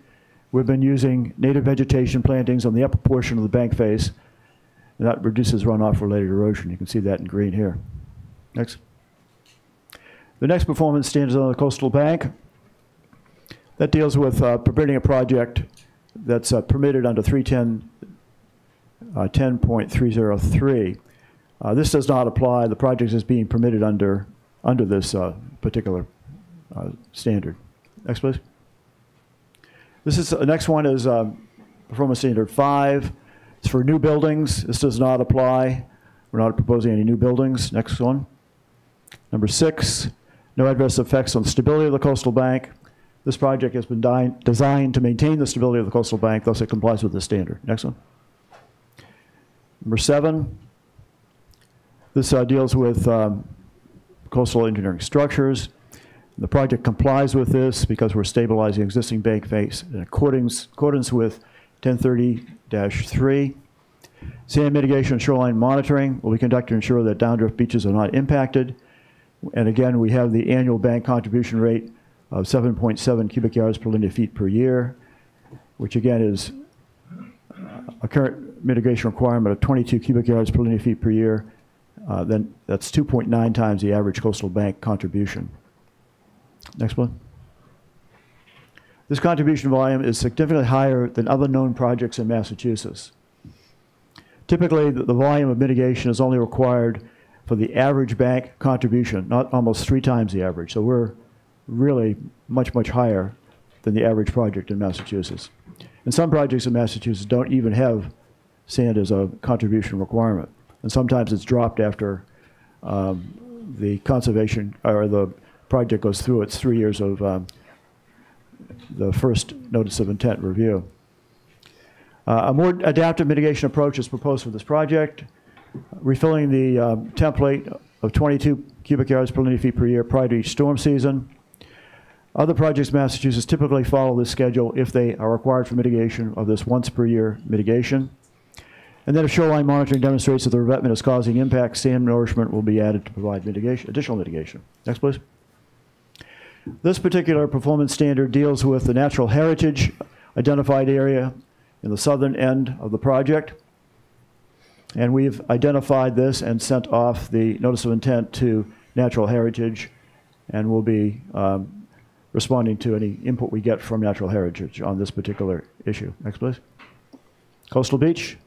We've been using native vegetation plantings on the upper portion of the bank face, and that reduces runoff-related erosion. You can see that in green here. Next. The next performance standards on the coastal bank, that deals with permitting a project that's permitted under 310.303. This does not apply. The project is being permitted under this particular standard. Next, please. The next one is performance standard 5. It's for new buildings. This does not apply. We're not proposing any new buildings. Next one. Number 6, no adverse effects on the stability of the coastal bank. This project has been designed to maintain the stability of the coastal bank, thus it complies with the standard. Next one. Number 7, this deals with coastal engineering structures. The project complies with this because we're stabilizing existing bank face in accordance with 1030-3. Sand mitigation and shoreline monitoring will be conducted to ensure that downdrift beaches are not impacted. And again, we have the annual bank contribution rate of 7.7 cubic yards per linear feet per year, which again is a current mitigation requirement of 22 cubic yards per linear feet per year. Then that's 2.9 times the average coastal bank contribution. Next one. This contribution volume is significantly higher than other known projects in Massachusetts. Typically, the volume of mitigation is only required for the average bank contribution, not almost 3 times the average. So we're really much, much higher than the average project in Massachusetts. And some projects in Massachusetts don't even have sand as a contribution requirement. and sometimes it's dropped after the conservation or the project goes through its 3 years of the first notice of intent review. A more adaptive mitigation approach is proposed for this project, refilling the template of 22 cubic yards per linear feet per year prior to each storm season. Other projects in Massachusetts typically follow this schedule if they are required for mitigation of this once per year mitigation. And then if shoreline monitoring demonstrates that the revetment is causing impacts, sand nourishment will be added to provide mitigation, additional mitigation. Next, please. This particular performance standard deals with the natural heritage identified area in the southern end of the project. And we've identified this and sent off the notice of intent to natural heritage, and we'll be responding to any input we get from natural heritage on this particular issue. Next, please. Coastal beach.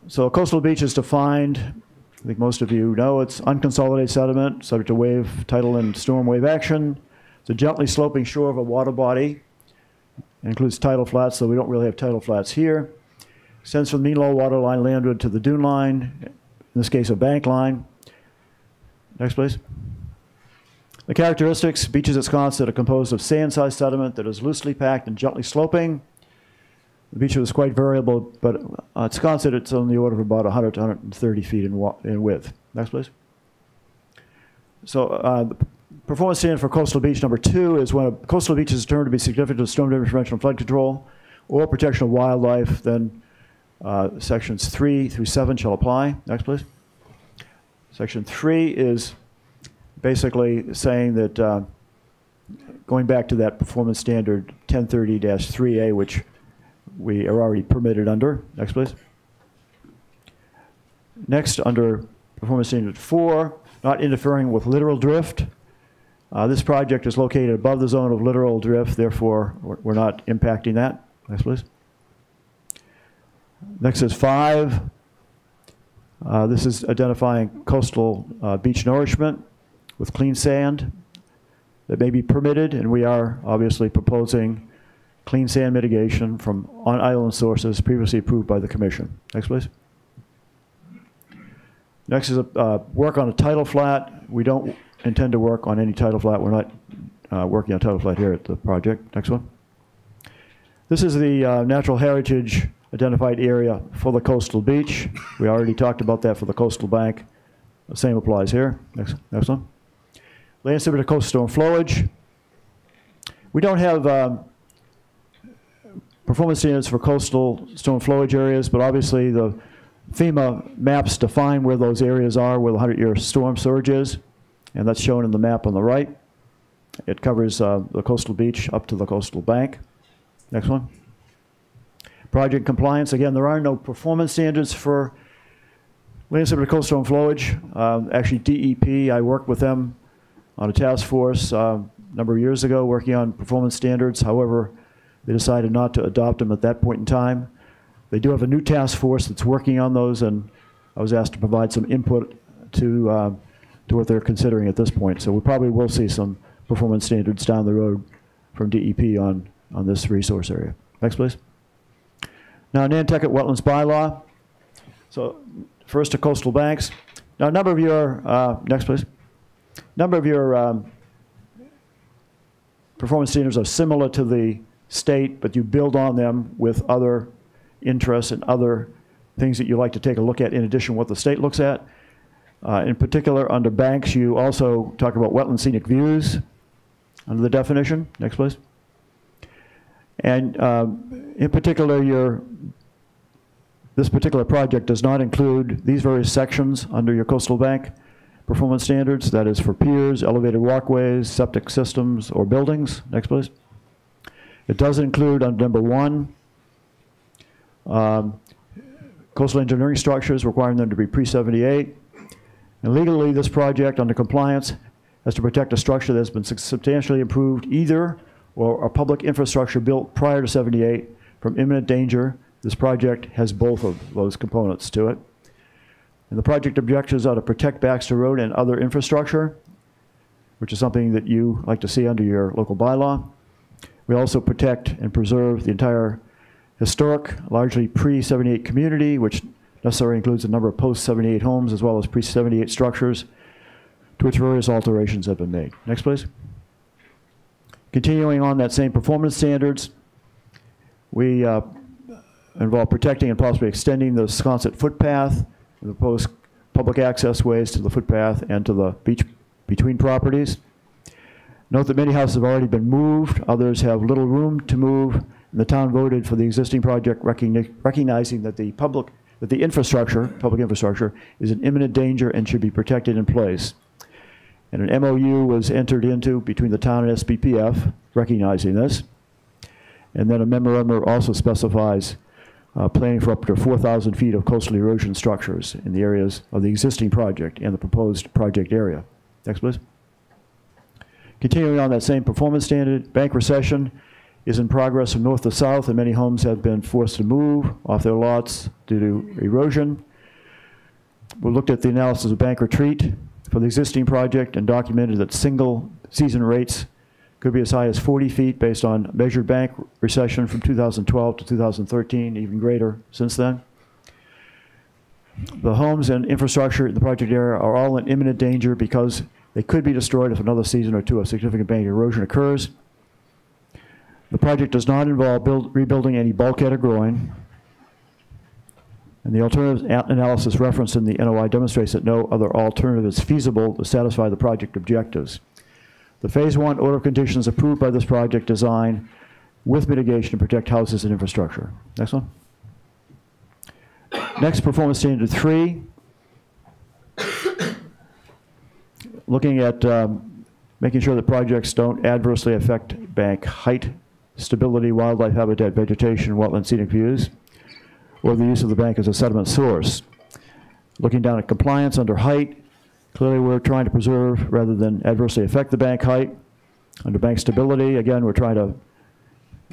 So a coastal beach is defined, I think most of you know, it's unconsolidated sediment, subject to wave, tidal, and storm wave action. It's a gently sloping shore of a water body. It includes tidal flats, so we don't really have tidal flats here. Extends from the mean low water line landward to the dune line, in this case a bank line. Next, please. The characteristics: beaches at Sconset are composed of sand-sized sediment that is loosely packed and gently sloping. The beach is quite variable, but at Sconset it's on the order of about 100 to 130 feet in width. Next, please. So the performance standard for coastal beach number 2 is when a coastal beach is determined to be significant to storm damage prevention and flood control or protection of wildlife, then sections 3 through 7 shall apply. Next, please. Section 3 is basically saying that going back to that performance standard 1030-3A, which we are already permitted under. Next, please. Next, under performance standard 4, not interfering with littoral drift. This project is located above the zone of littoral drift, therefore we're not impacting that. Next, please. Next is 5. This is identifying coastal beach nourishment with clean sand that may be permitted, and we are obviously proposing clean sand mitigation from on-island sources previously approved by the Commission. Next, please. Next is work on a tidal flat. We don't intend to work on any tidal flat. We're not working on tidal flat here at the project. Next one. This is the natural heritage identified area for the coastal beach. We already talked about that for the coastal bank. The same applies here. Next one. Land subject to coastal storm flowage. We don't have performance standards for coastal storm flowage areas, but obviously the FEMA maps define where those areas are, where the 100-year storm surge is, and that's shown in the map on the right. It covers the coastal beach up to the coastal bank. Next one. Project compliance. Again, there are no performance standards for land subject to coastal storm flowage. Actually, DEP, I worked with them on a task force a number of years ago working on performance standards. However, they decided not to adopt them at that point in time. They do have a new task force that's working on those, and I was asked to provide some input to what they're considering at this point. So we probably will see some performance standards down the road from DEP on this resource area. Next, please. Now, Nantucket Wetlands Bylaw. So first to coastal banks. Now, a number of your, next, please. A number of your performance standards are similar to the state, but you build on them with other interests and other things that you like to take a look at in addition to what the state looks at. In particular, under banks, you also talk about wetland scenic views under the definition. Next, please. And in particular, this particular project does not include these various sections under your coastal bank performance standards. That is for piers, elevated walkways, septic systems, or buildings. Next, please. It does include, under number 1, coastal engineering structures, requiring them to be pre-78. And legally, this project, under compliance, has to protect a structure that has been substantially improved either or a public infrastructure built prior to 78 from imminent danger. This project has both of those components to it. And the project objectives are to protect Baxter Road and other infrastructure, which is something that you like to see under your local bylaw. We also protect and preserve the entire historic, largely pre-78 community, which Necessary includes a number of post-78 homes as well as pre-78 structures to which various alterations have been made. Next, please. Continuing on that same performance standards, we involve protecting and possibly extending the Sconset footpath, the proposed public access ways to the footpath and to the beach between properties. Note that many houses have already been moved, others have little room to move, and the town voted for the existing project recognizing that the public infrastructure is in imminent danger and should be protected in place. And an MOU was entered into between the town and SBPF recognizing this. And then a memorandum also specifies planning for up to 4,000 feet of coastal erosion structures in the areas of the existing project and the proposed project area. Next, please. Continuing on that same performance standard, bank recession is in progress from north to south, and many homes have been forced to move off their lots due to erosion. We looked at the analysis of bank retreat for the existing project and documented that single season rates could be as high as 40 feet based on measured bank recession from 2012 to 2013, even greater since then. The homes and infrastructure in the project area are all in imminent danger because they could be destroyed if another season or two of significant bank erosion occurs. The project does not involve rebuilding any bulkhead or groin. And the alternative analysis referenced in the NOI demonstrates that no other alternative is feasible to satisfy the project objectives. The Phase 1 order of conditions approved by this project design with mitigation to protect houses and infrastructure. Next one. Next, performance standard 3. Looking at making sure that projects don't adversely affect bank height, stability, wildlife habitat, vegetation, wetland scenic views, or the use of the bank as a sediment source. Looking down at compliance under height, clearly we're trying to preserve rather than adversely affect the bank height. Under bank stability, again, we're trying to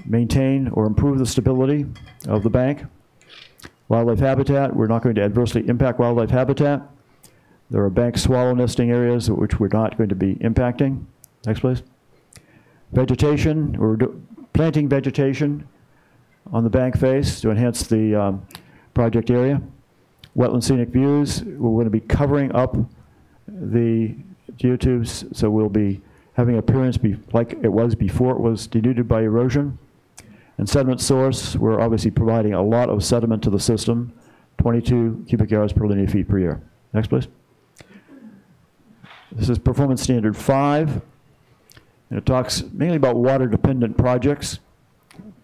maintain or improve the stability of the bank. Wildlife habitat, we're not going to adversely impact wildlife habitat. There are bank swallow nesting areas which we're not going to be impacting. Next, please. Vegetation, we're planting vegetation on the bank face to enhance the project area. Wetland scenic views, we're going to be covering up the geotubes, so we'll be having appearance like it was before it was denuded by erosion. And sediment source, we're obviously providing a lot of sediment to the system, 22 cubic yards per linear feet per year. Next, please. This is performance standard 5, and it talks mainly about water-dependent projects,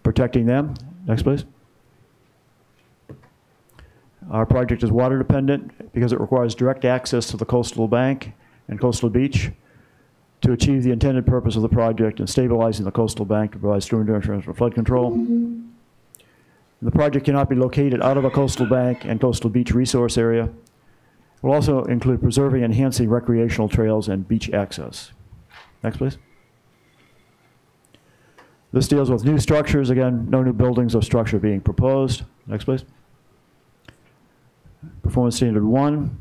protecting them. Next, please. Our project is water-dependent because it requires direct access to the coastal bank and coastal beach to achieve the intended purpose of the project in stabilizing the coastal bank to provide storm drainage and flood control. And the project cannot be located out of a coastal bank and coastal beach resource area. It will also include preserving and enhancing recreational trails and beach access. Next, please. This deals with new structures. Again, no new buildings or structure being proposed. Next, please. Performance standard 1.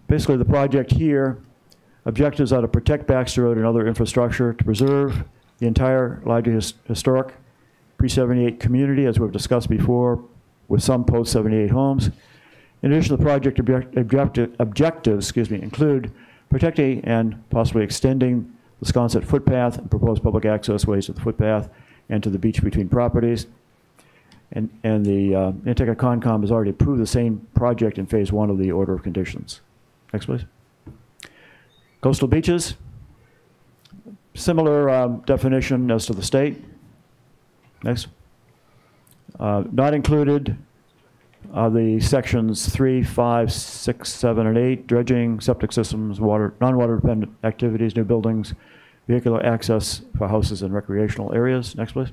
Basically, the project here, objectives are to protect Baxter Road and other infrastructure, to preserve the entire largely historic pre-78 community, as we've discussed before, with some post-78 homes. In addition, the project objectives include protecting and possibly extending the Sconset footpath and proposed public access ways to the footpath and to the beach between properties. And the Nantucket Concom has already approved the same project in Phase 1 of the order of conditions. Next, please. Coastal beaches, similar definition as to the state. Next. Not included are the sections 3, 5, 6, 7, and 8, dredging, septic systems, non-water dependent activities, new buildings, vehicular access for houses and recreational areas. Next, please.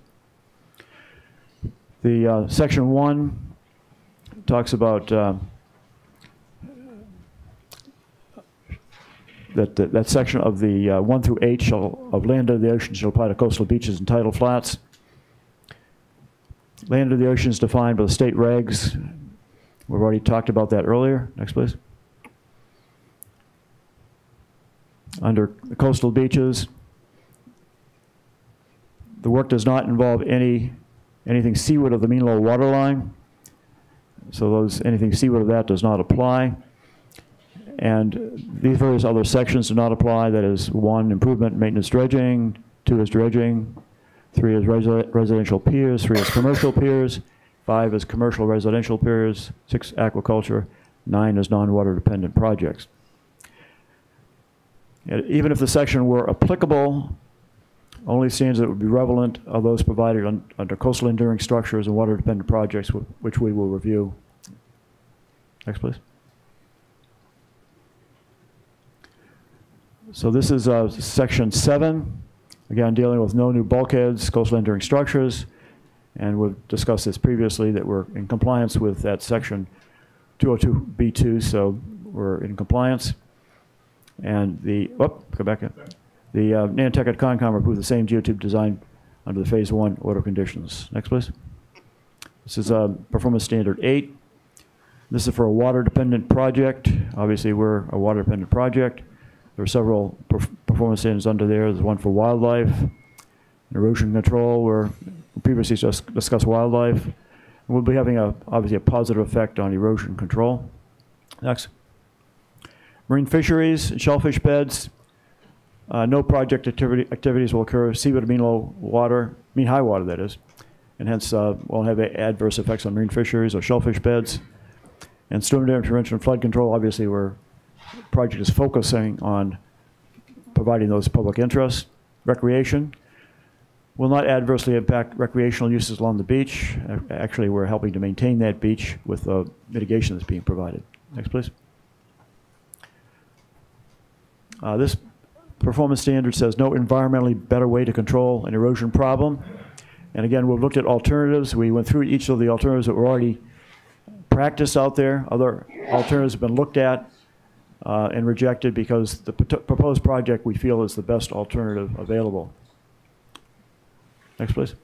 The section 1 talks about that section of the 1 through 8 of land under the ocean shall apply to coastal beaches and tidal flats. Land under the ocean is defined by the state regs. We've already talked about that earlier. Next, please. Under the coastal beaches, the work does not involve anything seaward of the mean low water line, So anything seaward of that does not apply. And these various other sections do not apply. That is 1, improvement, maintenance dredging, 2 is dredging, 3 is residential piers, 3 is commercial piers, 5 is commercial residential piers, 6 aquaculture, 9 is non-water dependent projects. And even if the section were applicable, only standards that would be relevant are those provided under coastal enduring structures and water dependent projects, which we will review. Next, please. So this is section 7, again dealing with no new bulkheads, coastal enduring structures, and we've discussed this previously that we're in compliance with that section 202B2, so we're in compliance. And go back up. The Nantucket Concom approved the same geotube design under the phase 1 order conditions. Next, please. This is performance standard 8. This is for a water dependent project. Obviously, we're a water dependent project. There are several performance standards under there. There's one for wildlife, erosion control, where we previously just discussed wildlife. And we'll be having obviously a positive effect on erosion control. Next. Marine fisheries and shellfish beds. No project activities will occur seaward of mean high water, that is, and hence won't have adverse effects on marine fisheries or shellfish beds. And storm damage prevention and flood control, obviously, project is focusing on providing those public interests. Recreation will not adversely impact recreational uses along the beach. Actually, we're helping to maintain that beach with the mitigation that's being provided. Next, please. This performance standard says no environmentally better way to control an erosion problem. And again, we've looked at alternatives. We went through each of the alternatives that were already practiced out there. Other alternatives have been looked at and rejected because the proposed project we feel is the best alternative available. Next, please.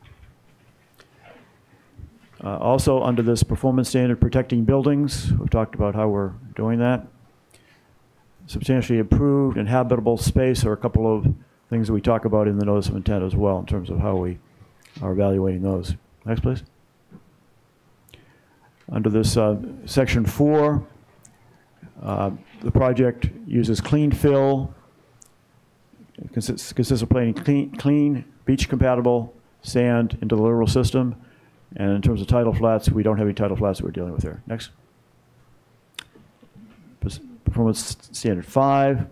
Also under this performance standard, protecting buildings, we've talked about how we're doing that. Substantially improved and habitable space are a couple of things that we talk about in the notice of intent as well in terms of how we are evaluating those. Next, please. Under this section 4, the project uses clean fill, consists of putting clean beach-compatible sand into the littoral system. And in terms of tidal flats, we don't have any tidal flats that we're dealing with here. Next. Performance standard 5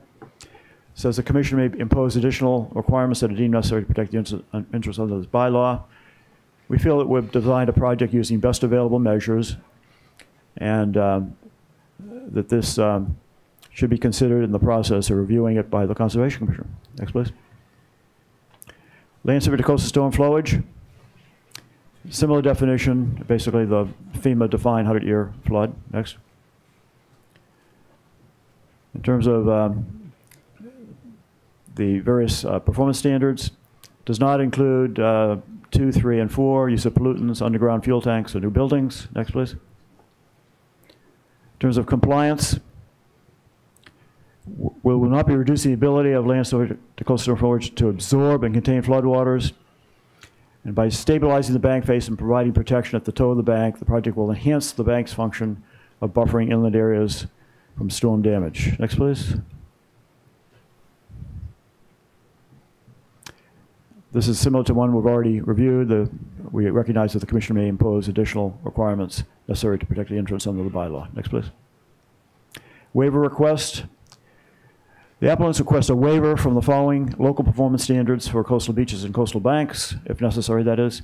says the commission may impose additional requirements that are deemed necessary to protect the interests under this bylaw. We feel that we've designed a project using best available measures and that this should be considered in the process of reviewing it by the Conservation Commission. Next, please. Land subject to coastal storm flowage. Similar definition, basically the FEMA defined 100-year flood. Next. In terms of the various performance standards, does not include 2, 3, and 4, use of pollutants, underground fuel tanks, and new buildings. Next, please. In terms of compliance, will not be reducing the ability of land subject to coastal storm flowage to absorb and contain floodwaters. And by stabilizing the bank face and providing protection at the toe of the bank, the project will enhance the bank's function of buffering inland areas from storm damage. Next, please. This is similar to one we've already reviewed. We recognize that the Commission may impose additional requirements necessary to protect the interests under the bylaw. Next, please. Waiver request. The applicants request a waiver from the following local performance standards for coastal beaches and coastal banks, if necessary, that is.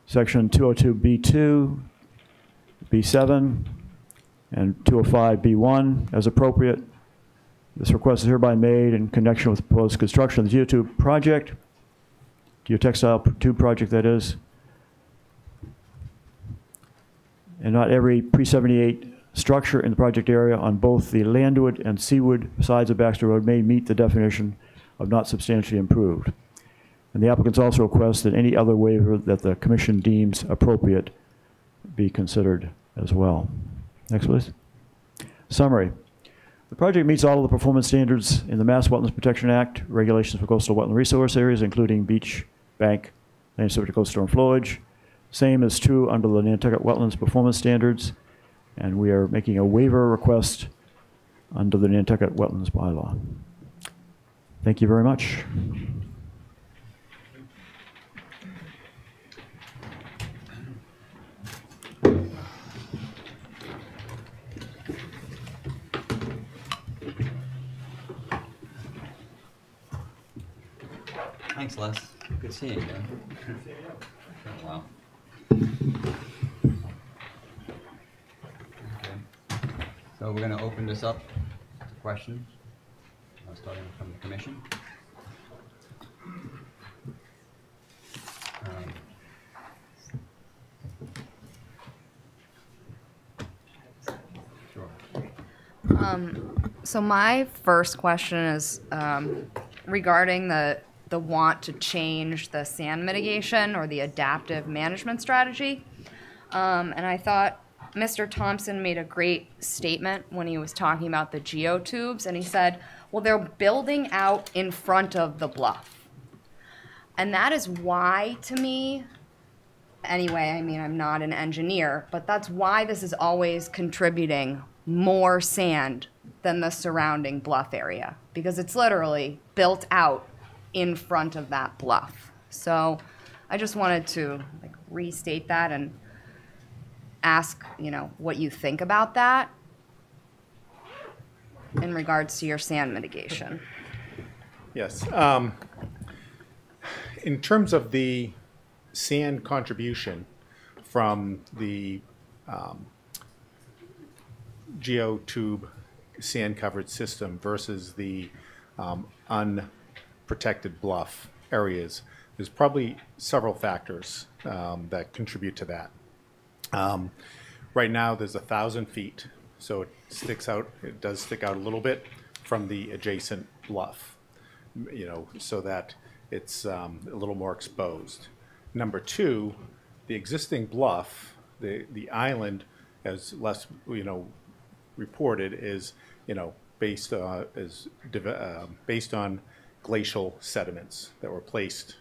Section 202B2, B7, and 205B1 as appropriate. This request is hereby made in connection with the proposed construction of the Geotube project, Geotextile Tube project, that is. And not every pre-78 structure in the project area on both the landward and seaward sides of Baxter Road may meet the definition of not substantially improved. And the applicants also request that any other waiver that the Commission deems appropriate be considered as well. Next, please. Summary. The project meets all of the performance standards in the Mass Wetlands Protection Act, regulations for coastal wetland resource areas, including beach, bank, land subject to coastal storm flowage. Same is true under the Nantucket Wetlands Performance Standards. and we are making a waiver request under the Nantucket Wetlands Bylaw. Thank you very much. Thanks, Les. Good seeing you again. Wow. Okay. So we're going to open this up to questions, starting from the commission. Sure. So my first question is regarding the want to change the sand mitigation or the adaptive management strategy. And I thought Mr. Thompson made a great statement when he was talking about the geotubes, and he said, well, they're building out in front of the bluff. And that is why, to me, anyway, I mean, I'm not an engineer, but that's why this is always contributing more sand than the surrounding bluff area, because it's literally built out in front of that bluff. So I just wanted to restate that and ask, what you think about that in regards to your sand mitigation. Yes. In terms of the sand contribution from the geotube sand-covered system versus the unprotected bluff areas, there's probably several factors that contribute to that. Right now, there's 1,000 feet, so it sticks out. It does stick out a little bit from the adjacent bluff, so that it's a little more exposed. Number two, the existing bluff, the island, as Les reported, is based on glacial sediments that were placed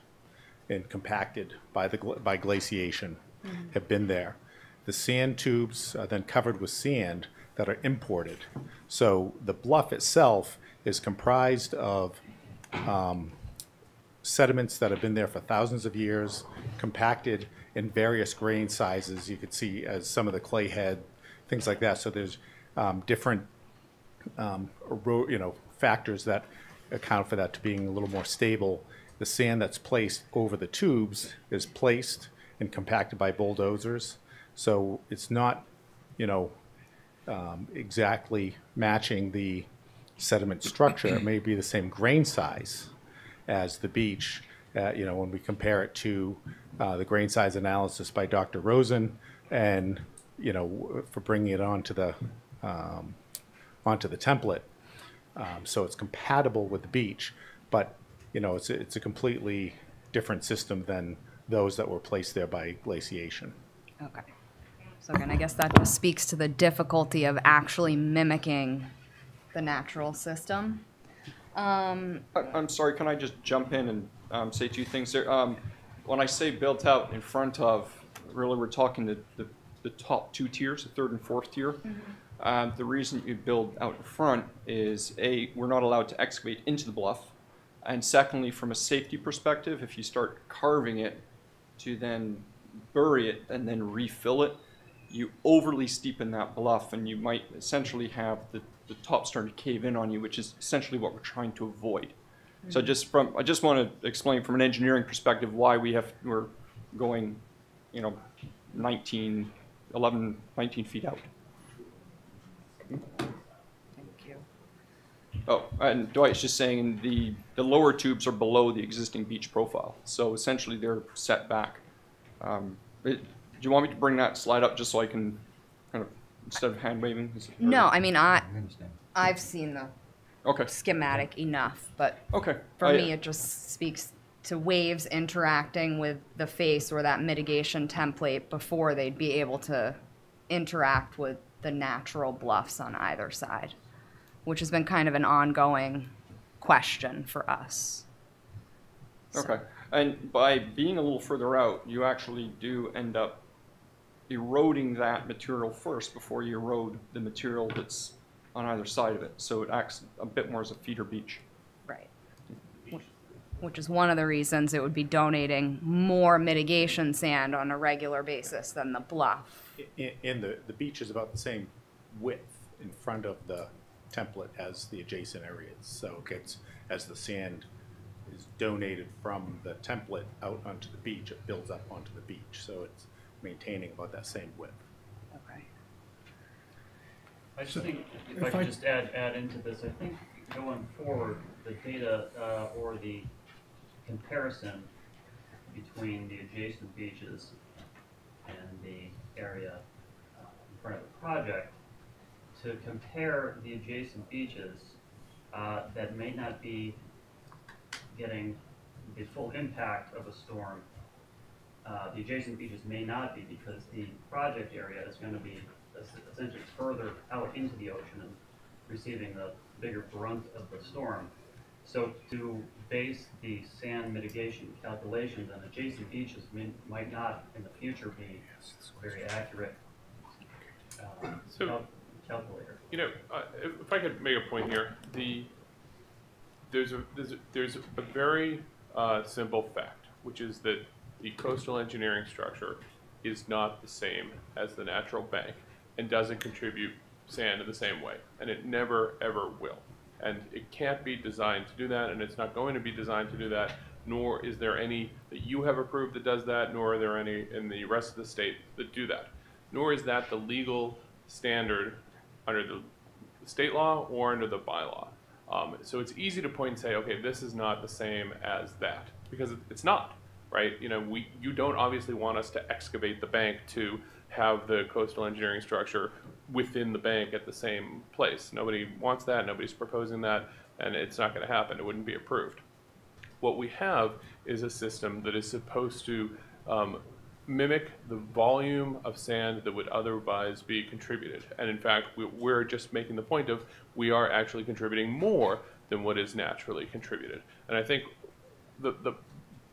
and compacted by glaciation, have been there. The sand tubes are then covered with sand that are imported. So the bluff itself is comprised of sediments that have been there for thousands of years, compacted in various grain sizes. You could see as some of the clay head, things like that. So there's different factors that account for that to being a little more stable. The sand that's placed over the tubes is placed and compacted by bulldozers. So it's not, exactly matching the sediment structure. It may be the same grain size as the beach, when we compare it to the grain size analysis by Dr. Rosen, and for bringing it onto the template. So it's compatible with the beach, but it's a completely different system than those that were placed there by glaciation. Okay. So again, I guess that just speaks to the difficulty of actually mimicking the natural system. I'm sorry, can I just jump in and say two things there? When I say built out in front of, really we're talking the top two tiers, the third and fourth tier. Mm-hmm. The reason you build out in front is, A, we're not allowed to excavate into the bluff. And secondly, from a safety perspective, if you start carving it to then bury it and then refill it, you overly steepen that bluff and you might essentially have the top starting to cave in on you, which is essentially what we're trying to avoid. Mm-hmm. So I just want to explain from an engineering perspective why we're going, 19 feet out. Thank you. Oh, and Dwight's just saying the lower tubes are below the existing beach profile. So essentially they're set back. Do you want me to bring that slide up just so I can kind of, instead of hand waving? No, I mean, I've seen the okay. schematic enough, but okay. For me it just speaks to waves interacting with the face or that mitigation template before they'd be able to interact with the natural bluffs on either side, which has been kind of an ongoing question for us. Okay. And by being a little further out, you actually do end up eroding that material first before you erode the material that's on either side of it. So it acts a bit more as a feeder beach. Right. Which is one of the reasons it would be donating more mitigation sand on a regular basis than the bluff. And the beach is about the same width in front of the template as the adjacent areas. So it gets, as the sand is donated from the template out onto the beach, it builds up onto the beach. So it's maintaining about that same width. Okay. I just think, if I could just add into this, I think going forward, the data or the comparison between the adjacent beaches and the area in front of the project, to compare the adjacent beaches that may not be getting the full impact of a storm. The adjacent beaches may not be, because the project area is going to be essentially further out into the ocean and receiving the bigger brunt of the storm. So to base the sand mitigation calculations on adjacent beaches might not in the future be very accurate calculator. You know, if I could make a point here, there's a very simple fact, which is that the coastal engineering structure is not the same as the natural bank and doesn't contribute sand in the same way, and it never ever will. And it can't be designed to do that, and it's not going to be designed to do that, nor is there any that you have approved that does that, nor are there any in the rest of the state that do that. Nor is that the legal standard under the state law or under the bylaw. So it's easy to point and say, okay, this is not the same as that, because it's not, right? You know, you don't obviously want us to excavate the bank to have the coastal engineering structure within the bank at the same place. Nobody wants that, nobody's proposing that, and it's not going to happen. It wouldn't be approved. What we have is a system that is supposed to mimic the volume of sand that would otherwise be contributed. And in fact, we're just making the point of we are actually contributing more than what is naturally contributed. And I think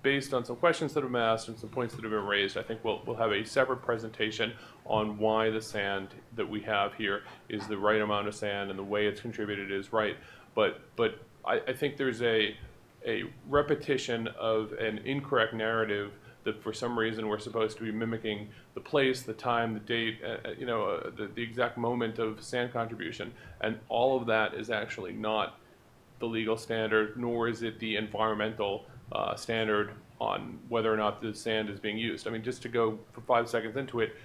based on some questions that have been asked and some points that have been raised, I think we'll have a separate presentation on why the sand that we have here is the right amount of sand and the way it's contributed is right. But I think there's a repetition of an incorrect narrative that for some reason we're supposed to be mimicking the place, the time, the date, the exact moment of sand contribution, and all of that is actually not the legal standard, nor is it the environmental standard on whether or not the sand is being used. I mean, just to go for 5 seconds into it,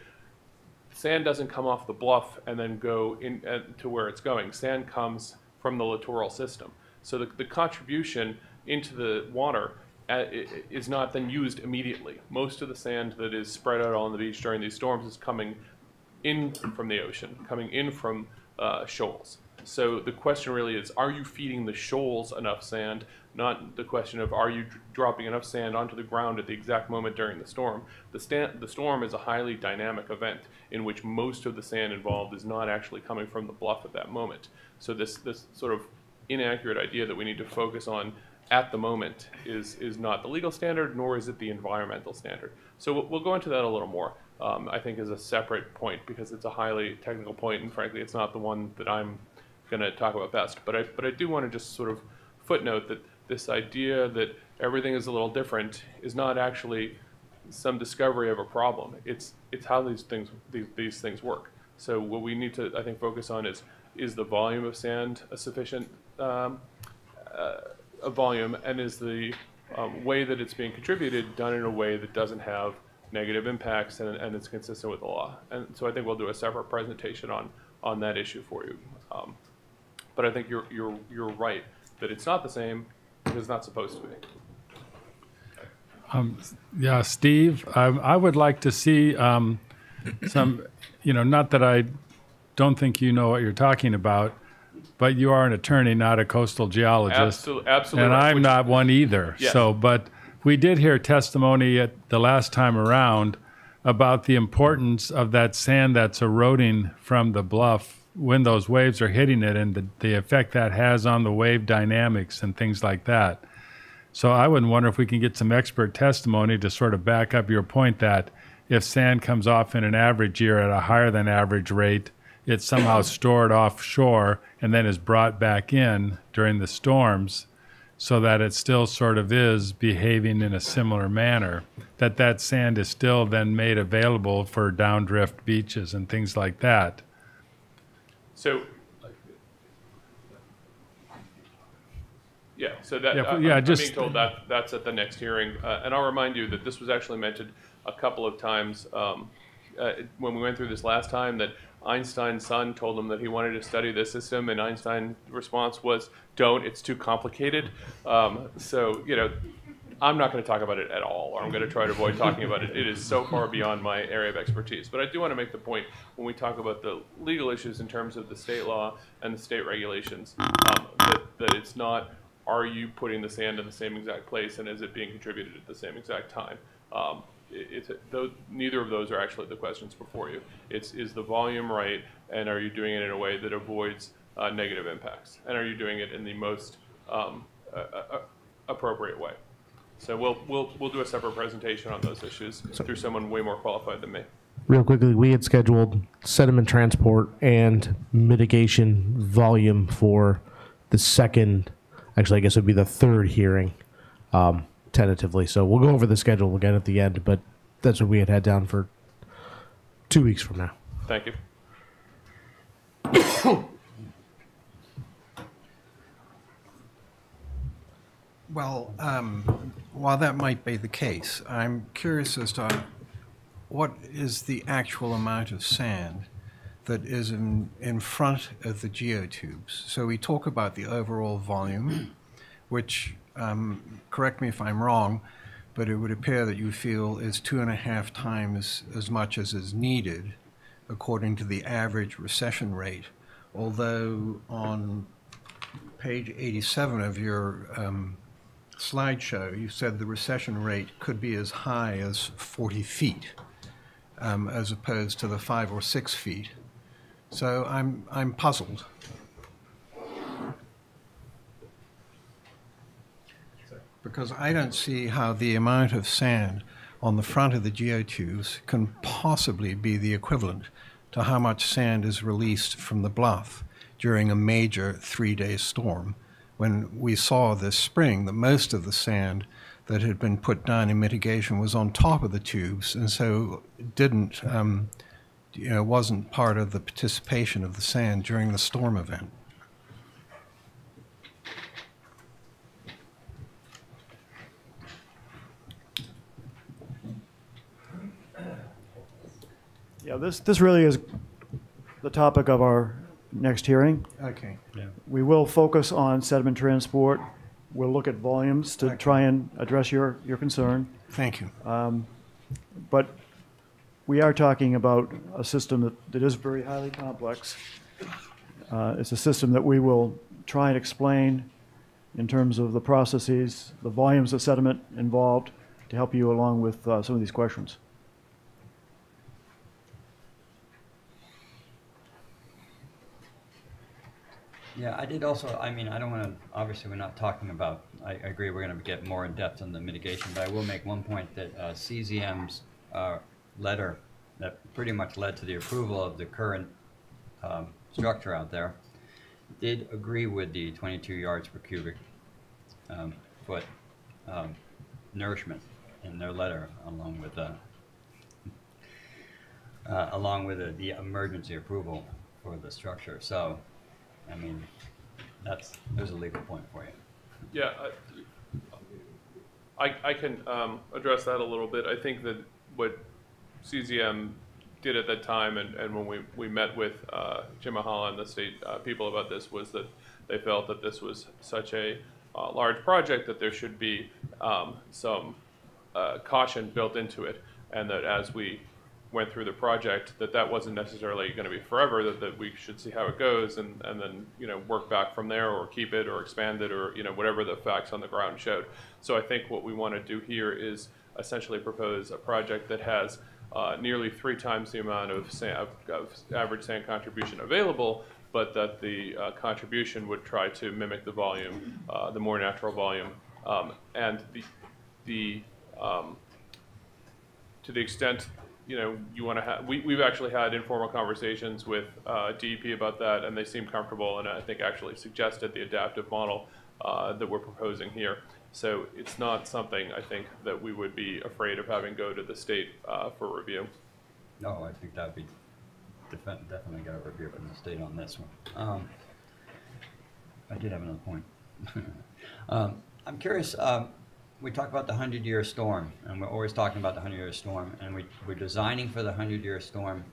sand doesn't come off the bluff and then go in to where it's going. Sand comes from the littoral system. So the contribution into the water is not then used immediately. Most of the sand that is spread out on the beach during these storms is coming in from the ocean, coming in from shoals. So the question really is, are you feeding the shoals enough sand? Not the question of, are you dropping enough sand onto the ground at the exact moment during the storm? The storm is a highly dynamic event in which most of the sand involved is not actually coming from the bluff at that moment. So this sort of inaccurate idea that we need to focus on at the moment is not the legal standard, nor is it the environmental standard. So we'll go into that a little more, I think, as a separate point, because it's a highly technical point, and frankly, it's not the one that I'm going to talk about best. But I do want to just sort of footnote that this idea that everything is a little different is not actually some discovery of a problem. It's how these things work. So what we need to, I think, focus on is the volume of sand a sufficient a volume, and is the way that it's being contributed done in a way that doesn't have negative impacts and it's consistent with the law. And so I think we'll do a separate presentation on that issue for you. But I think you're right that it's not the same because it's not supposed to be. Yeah, Steve, I would like to see some, not that I don't think you know what you're talking about, but you are an attorney, not a coastal geologist. Absolutely. And right. I'm not one either. Yes. So, but we did hear testimony at the last time around about the importance of that sand that's eroding from the bluff when those waves are hitting it, and the effect that has on the wave dynamics and things like that. So I would wonder if we can get some expert testimony to sort of back up your point that if sand comes off in an average year at a higher than average rate, it's somehow stored offshore and then is brought back in during the storms, so that it still sort of is behaving in a similar manner, that sand is still then made available for downdrift beaches and things like that. So, yeah, so that, Yeah, I'm just- being told that that's at the next hearing. And I'll remind you that this was actually mentioned a couple of times when we went through this last time, that Einstein's son told him that he wanted to study this system, and Einstein's response was, don't, it's too complicated. So, you know, I'm not going to talk about it at all, or I'm going to try to avoid talking about it. It is so far beyond my area of expertise. But I do want to make the point when we talk about the legal issues in terms of the state law and the state regulations, that it's not, are you putting the sand in the same exact place, and is it being contributed at the same exact time? Neither of those are actually the questions before you. Is the volume right, and are you doing it in a way that avoids negative impacts? And are you doing it in the most appropriate way? So we'll do a separate presentation on those issues through someone way more qualified than me. Real quickly, we had scheduled sediment transport and mitigation volume for the second, actually I guess it would be the third hearing, tentatively. So we'll go over the schedule again at the end, but that's what we had down for 2 weeks from now. Thank you. Well, while that might be the case, I'm curious as to what is the actual amount of sand that is in front of the geotubes. So we talk about the overall volume, which, correct me if I'm wrong, but it would appear that you feel is 2.5 times as much as is needed according to the average recession rate. Although on page 87 of your slideshow, you said the recession rate could be as high as 40 feet, as opposed to the 5 or 6 feet. So I'm puzzled. Because I don't see how the amount of sand on the front of the geotubes can possibly be the equivalent to how much sand is released from the bluff during a major 3-day storm, when we saw this spring that most of the sand that had been put down in mitigation was on top of the tubes, and so didn't, wasn't part of the participation of the sand during the storm event. Yeah, this really is the topic of our next hearing. Okay. Yeah. We will focus on sediment transport. We'll look at volumes to try and address your concern. Thank you. But we are talking about a system that is very highly complex. It's a system that we will try and explain in terms of the processes, the volumes of sediment involved, to help you along with some of these questions. Yeah, I did also, I mean, I don't want to, obviously we're not talking about, I agree we're going to get more in depth on the mitigation, but I will make one point that CZM's letter that pretty much led to the approval of the current structure out there did agree with the 22 yards per cubic foot nourishment in their letter, along with the emergency approval for the structure. So, I mean, there's a legal point for you. Yeah, I can address that a little bit. I think that what CZM did at that time, and when we met with Jim Mahala and the state people about this, was that they felt that this was such a large project that there should be some caution built into it, and that as we went through the project, that wasn't necessarily going to be forever, that we should see how it goes and then work back from there, or keep it or expand it, or whatever the facts on the ground showed. So I think what we want to do here is essentially propose a project that has nearly 3 times the amount of average sand contribution available, but that the contribution would try to mimic the volume, the more natural volume, and to the extent you know, you want to have, we've actually had informal conversations with DEP about that, and they seem comfortable, and I think actually suggested the adaptive model that we're proposing here. So it's not something, I think, that we would be afraid of having go to the state for review. No, I think that would be definitely got a review from the state on this one. I did have another point. I'm curious, we talk about the 100-year storm, and we're always talking about the 100-year storm, and we're designing for the 100-year storm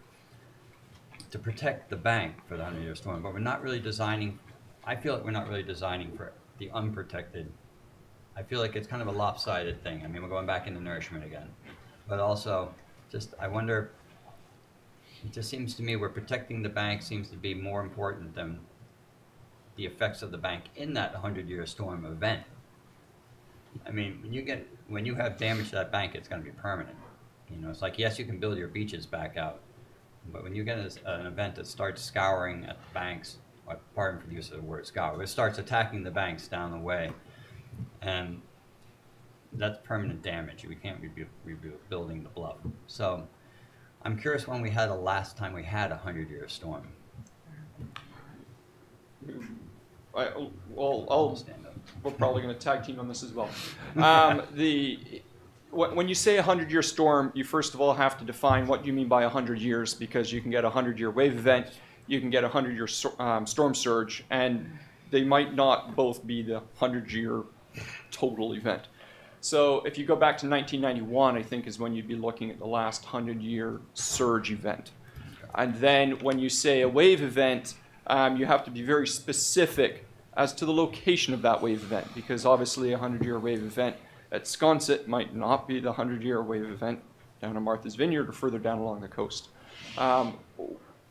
to protect the bank for the 100-year storm, but we're not really designing, I feel like we're not really designing for the unprotected. I feel like it's kind of a lopsided thing. I mean, we're going back into nourishment again, but also just, I wonder, it just seems to me where protecting the bank seems to be more important than the effects of the bank in that 100-year storm event. I mean, when you have damage to that bank, it's going to be permanent. You know, it's like, yes, you can build your beaches back out, but when you get an event that starts scouring at the banks, or pardon for the use of the word scour, it starts attacking the banks down the way, and that's permanent damage. We can't rebuild building the bluff. So I'm curious when we had the last time we had a 100-year storm. We're probably going to tag team on this as well. When you say a 100-year storm, you first of all have to define what you mean by 100 years, because you can get a 100-year wave event, you can get a 100-year storm surge, and they might not both be the 100-year total event. So if you go back to 1991, I think is when you'd be looking at the last 100-year surge event. And then when you say a wave event, you have to be very specific as to the location of that wave event, because obviously a 100-year wave event at Sconset might not be the 100-year wave event down in Martha's Vineyard or further down along the coast.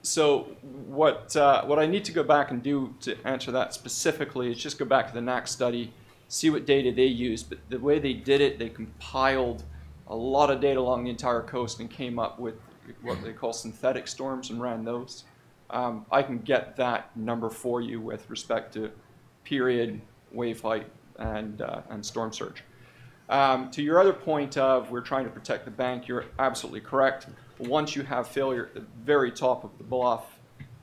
So what I need to go back and do to answer that specifically is just go back to the NAC study, see what data they used. But the way they did it, they compiled a lot of data along the entire coast and came up with what they call synthetic storms and ran those. I can get that number for you with respect to period, wave height, and storm surge. To your other point of we're trying to protect the bank, you're absolutely correct. Once you have failure at the very top of the bluff,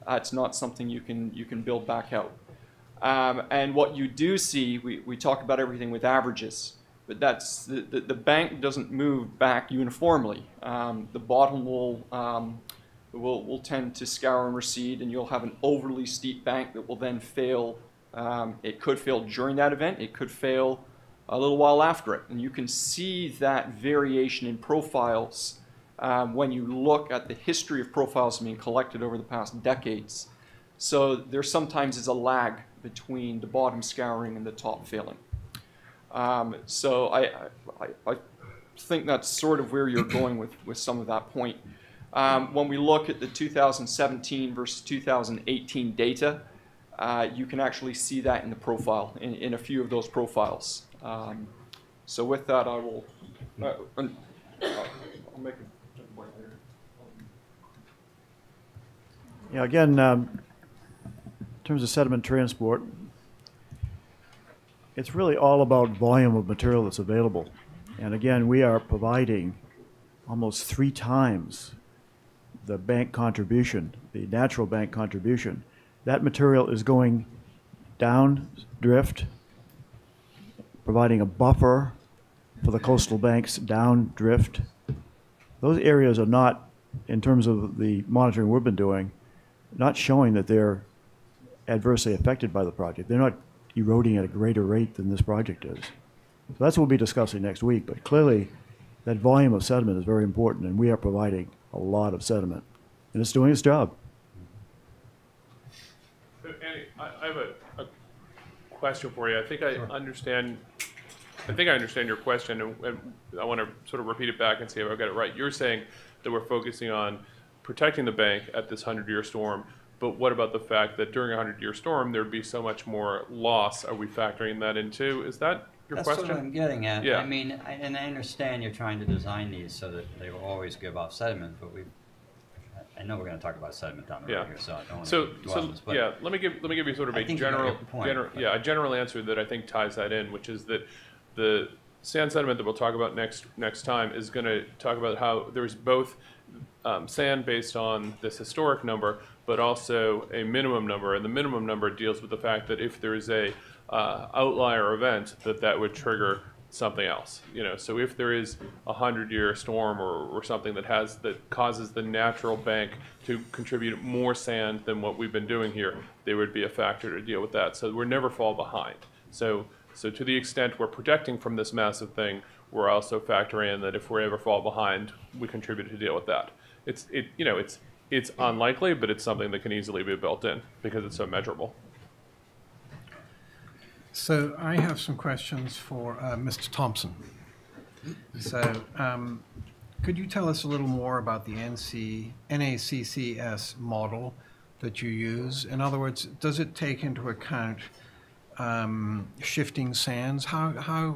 it's not something you can build back out. And what you do see, we talk about everything with averages, but that's the bank doesn't move back uniformly. The bottom will tend to scour and recede, and you'll have an overly steep bank that will then fail. It could fail during that event. It could fail a little while after it. And you can see that variation in profiles when you look at the history of profiles being collected over the past decades. So there sometimes is a lag between the bottom scouring and the top failing. So I think that's sort of where you're going with some of that point. When we look at the 2017 versus 2018 data, you can actually see that in the profile, in a few of those profiles. So with that, I will I'll make a point later. Yeah, again, in terms of sediment transport, it's really all about volume of material that's available. And again, we are providing almost 3 times the bank contribution, the natural bank contribution. That material is going down drift, providing a buffer for the coastal banks down drift. Those areas are not, in terms of the monitoring we've been doing, not showing that they're adversely affected by the project. They're not eroding at a greater rate than this project is. So that's what we'll be discussing next week, but clearly that volume of sediment is very important, and we are providing a lot of sediment, and it's doing its job. So, Andy, I have a question for you. I think I understand your question, and I want to sort of repeat it back and see if I got it right. You're saying that we're focusing on protecting the bank at this 100-year storm, but what about the fact that during a 100-year storm there'd be so much more loss? Are we factoring that in too? Is that your question? That's what I'm getting at. Yeah. I mean, and I understand you're trying to design these so that they will always give off sediment, but I know we're going to talk about sediment down the road here, so I don't want to dwell on this. But yeah, let me give you sort of a general answer that I think ties that in, which is that the sand sediment that we'll talk about next time is going to talk about how there's both sand based on this historic number, but also a minimum number. And the minimum number deals with the fact that if there is a outlier event, that would trigger something else. So if there is a 100-year storm or something that causes the natural bank to contribute more sand than what we've been doing here, there would be a factor to deal with that. So we're never fall behind. So to the extent we're protecting from this massive thing, we're also factoring in that if we ever fall behind, we contribute to deal with that. It's unlikely, but it's something that can easily be built in because it's so measurable. So I have some questions for Mr. Thompson. So could you tell us a little more about the NACCS model that you use? In other words, does it take into account shifting sands? How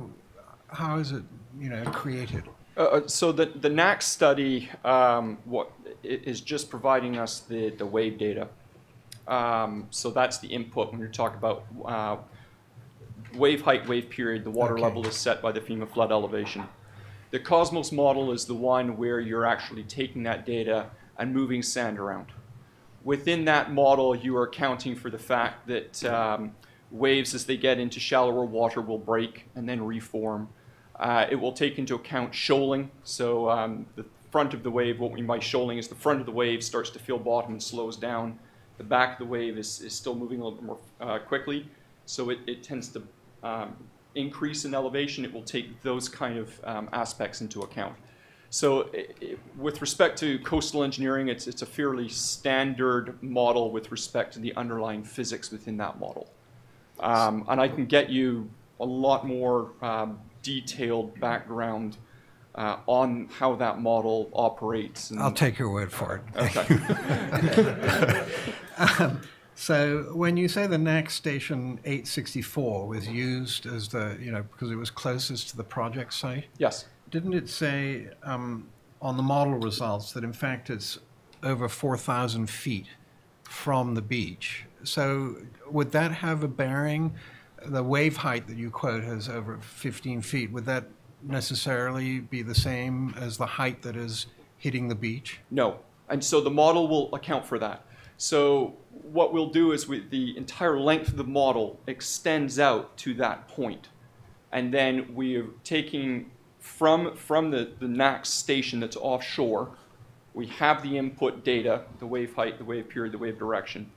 is it created? So the NAC study is just providing us the wave data. So that's the input when you're talking about wave height, wave period. The water level is set by the FEMA flood elevation. The Cosmos model is the one where you're actually taking that data and moving sand around. Within that model, you are accounting for the fact that waves, as they get into shallower water, will break and then reform. It will take into account shoaling. So the front of the wave, what we mean by shoaling is the front of the wave starts to fill bottom and slows down. The back of the wave is still moving a little bit more quickly. So it tends to increase in elevation. It will take those kind of aspects into account. So with respect to coastal engineering, it's a fairly standard model with respect to the underlying physics within that model. And I can get you a lot more detailed background on how that model operates. I'll take your word for it. Okay. So when you say the NAC station 864 was used as because it was closest to the project site? Yes. Didn't it say on the model results that in fact it's over 4,000 feet from the beach? So would that have a bearing? The wave height that you quote has over 15 feet. Would that necessarily be the same as the height that is hitting the beach? No. And so the model will account for that. So what we'll do is the entire length of the model extends out to that point. And then we're taking from the NAC station that's offshore, we have the input data, the wave height, the wave period, the wave direction.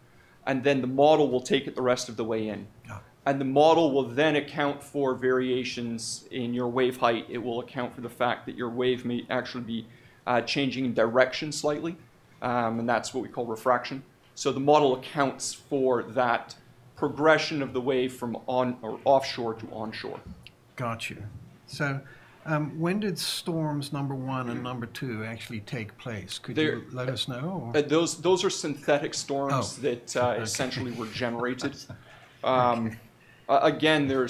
And then the model will take it the rest of the way in. And the model will then account for variations in your wave height. It will account for the fact that your wave may actually be changing in direction slightly. And that's what we call refraction. So the model accounts for that progression of the wave from offshore to onshore. Got you. So when did storms number 1 and number 2 actually take place? Could you let us know? Those are synthetic storms that essentially were generated. Again,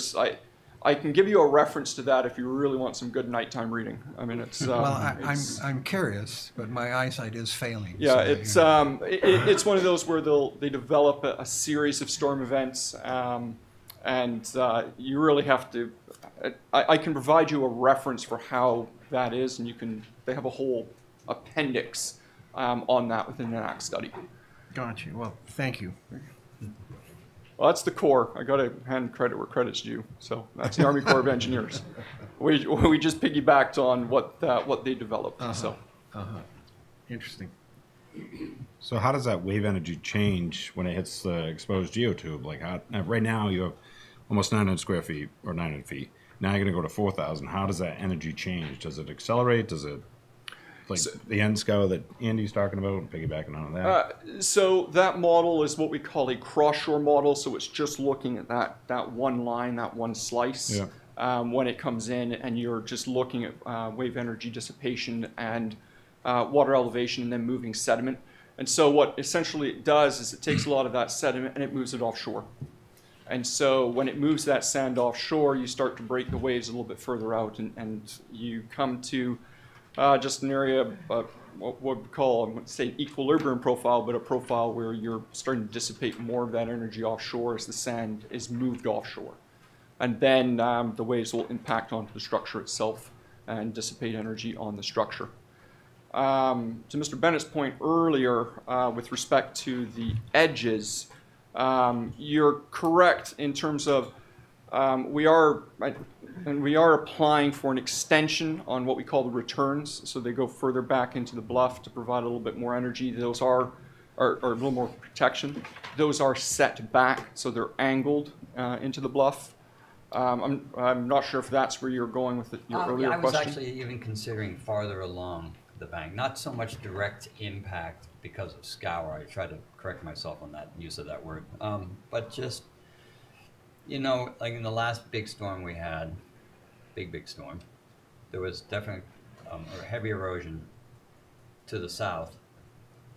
I can give you a reference to that if you really want some good nighttime reading. I mean, it's well, I'm curious, but my eyesight is failing. Yeah, so, it's one of those where they develop a series of storm events, and you really have to. I can provide you a reference for how that is, and they have a whole appendix on that within the NAC study. Got you. Well, thank you. Well, that's the Corps. I got to hand credit where credit's due. So that's the Army Corps of Engineers. We just piggybacked on what they developed. So. Interesting. So how does that wave energy change when it hits the exposed geotube? Like right now you have almost 900 square feet or 900 feet. Now you're going to go to 4,000. How does that energy change? Does it accelerate? Does it the NSCO that Andy's talking about and piggybacking on that? So that model is what we call a cross-shore model. So it's just looking at that one line, that one slice when it comes in, and you're just looking at wave energy dissipation and water elevation and then moving sediment. And so what essentially it does is it takes a lot of that sediment and it moves it offshore. And so when it moves that sand offshore, you start to break the waves a little bit further out, and you come to just an area, what we call, I wouldn't say equilibrium profile, but a profile where you're starting to dissipate more of that energy offshore as the sand is moved offshore. And then the waves will impact onto the structure itself and dissipate energy on the structure. to Mr. Bennett's point earlier with respect to the edges, you're correct in terms of we are applying for an extension on what we call the returns, so they go further back into the bluff to provide a little bit more energy. Those are or a little more protection. Those are set back, so they're angled into the bluff. I'm not sure if that's where you're going with your earlier I was question. actually even considering farther along the bank, not so much direct impact because of scour. I try to correct myself on that use of that word, but just, you know, like in the last big storm we had, big storm, there was definitely a heavy erosion to the south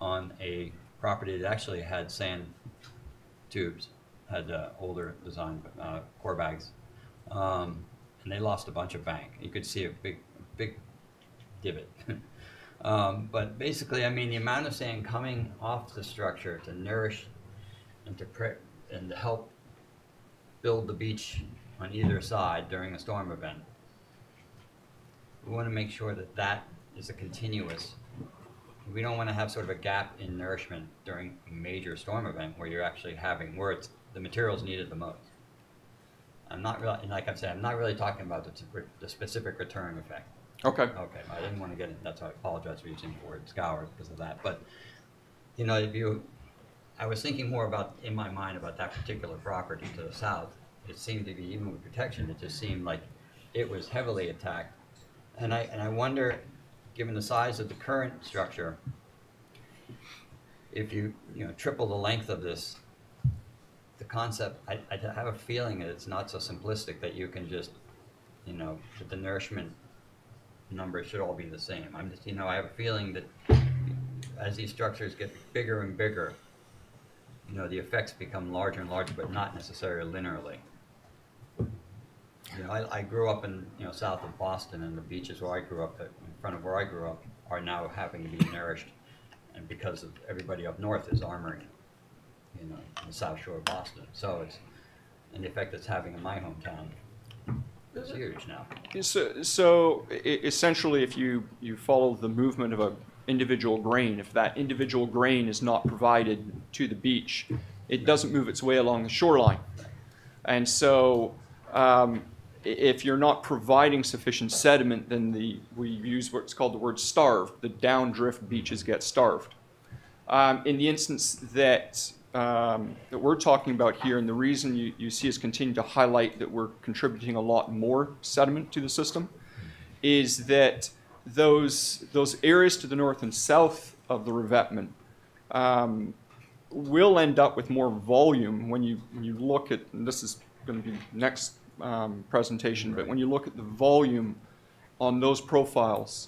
on a property that actually had sand tubes, had older design core bags, and they lost a bunch of bank. You could see a big divot. But basically, I mean, the amount of sand coming off the structure to nourish and to help build the beach on either side during a storm event. We want to make sure that that is a continuous. We don't want to have sort of a gap in nourishment during a major storm event where you're actually having, where it's the materials needed the most. I'm not really, like I said, I'm not really talking about the specific return effect. Okay. Okay, I didn't want to get it, that's why I apologize for using the word scour because of that. But, you know, I was thinking more about, in my mind, about that particular property to the south. It seemed to be, even with protection, it just seemed like it was heavily attacked. And I wonder, given the size of the current structure, if you triple the length of this, the concept, I have a feeling that it's not so simplistic that you can just, that the nourishment numbers should all be the same. I'm just, I have a feeling that as these structures get bigger and bigger, the effects become larger and larger, but not necessarily linearly. I grew up in, south of Boston, and the beaches where I grew up, in front of where I grew up, are now having to be nourished, and because of everybody up north is armoring, the South Shore of Boston. So it's, and the effect it's having in my hometown is huge now. So essentially, if you follow the movement of an individual grain, if that individual grain is not provided to the beach, it doesn't move its way along the shoreline. And so if you're not providing sufficient sediment, then we use what's called the word starved. The downdrift beaches get starved. In the instance that we're talking about here, and the reason you see us continue to highlight that we're contributing a lot more sediment to the system, is that those areas to the north and south of the revetment will end up with more volume when you look at, and this is going to be next presentation, but when you look at the volume on those profiles,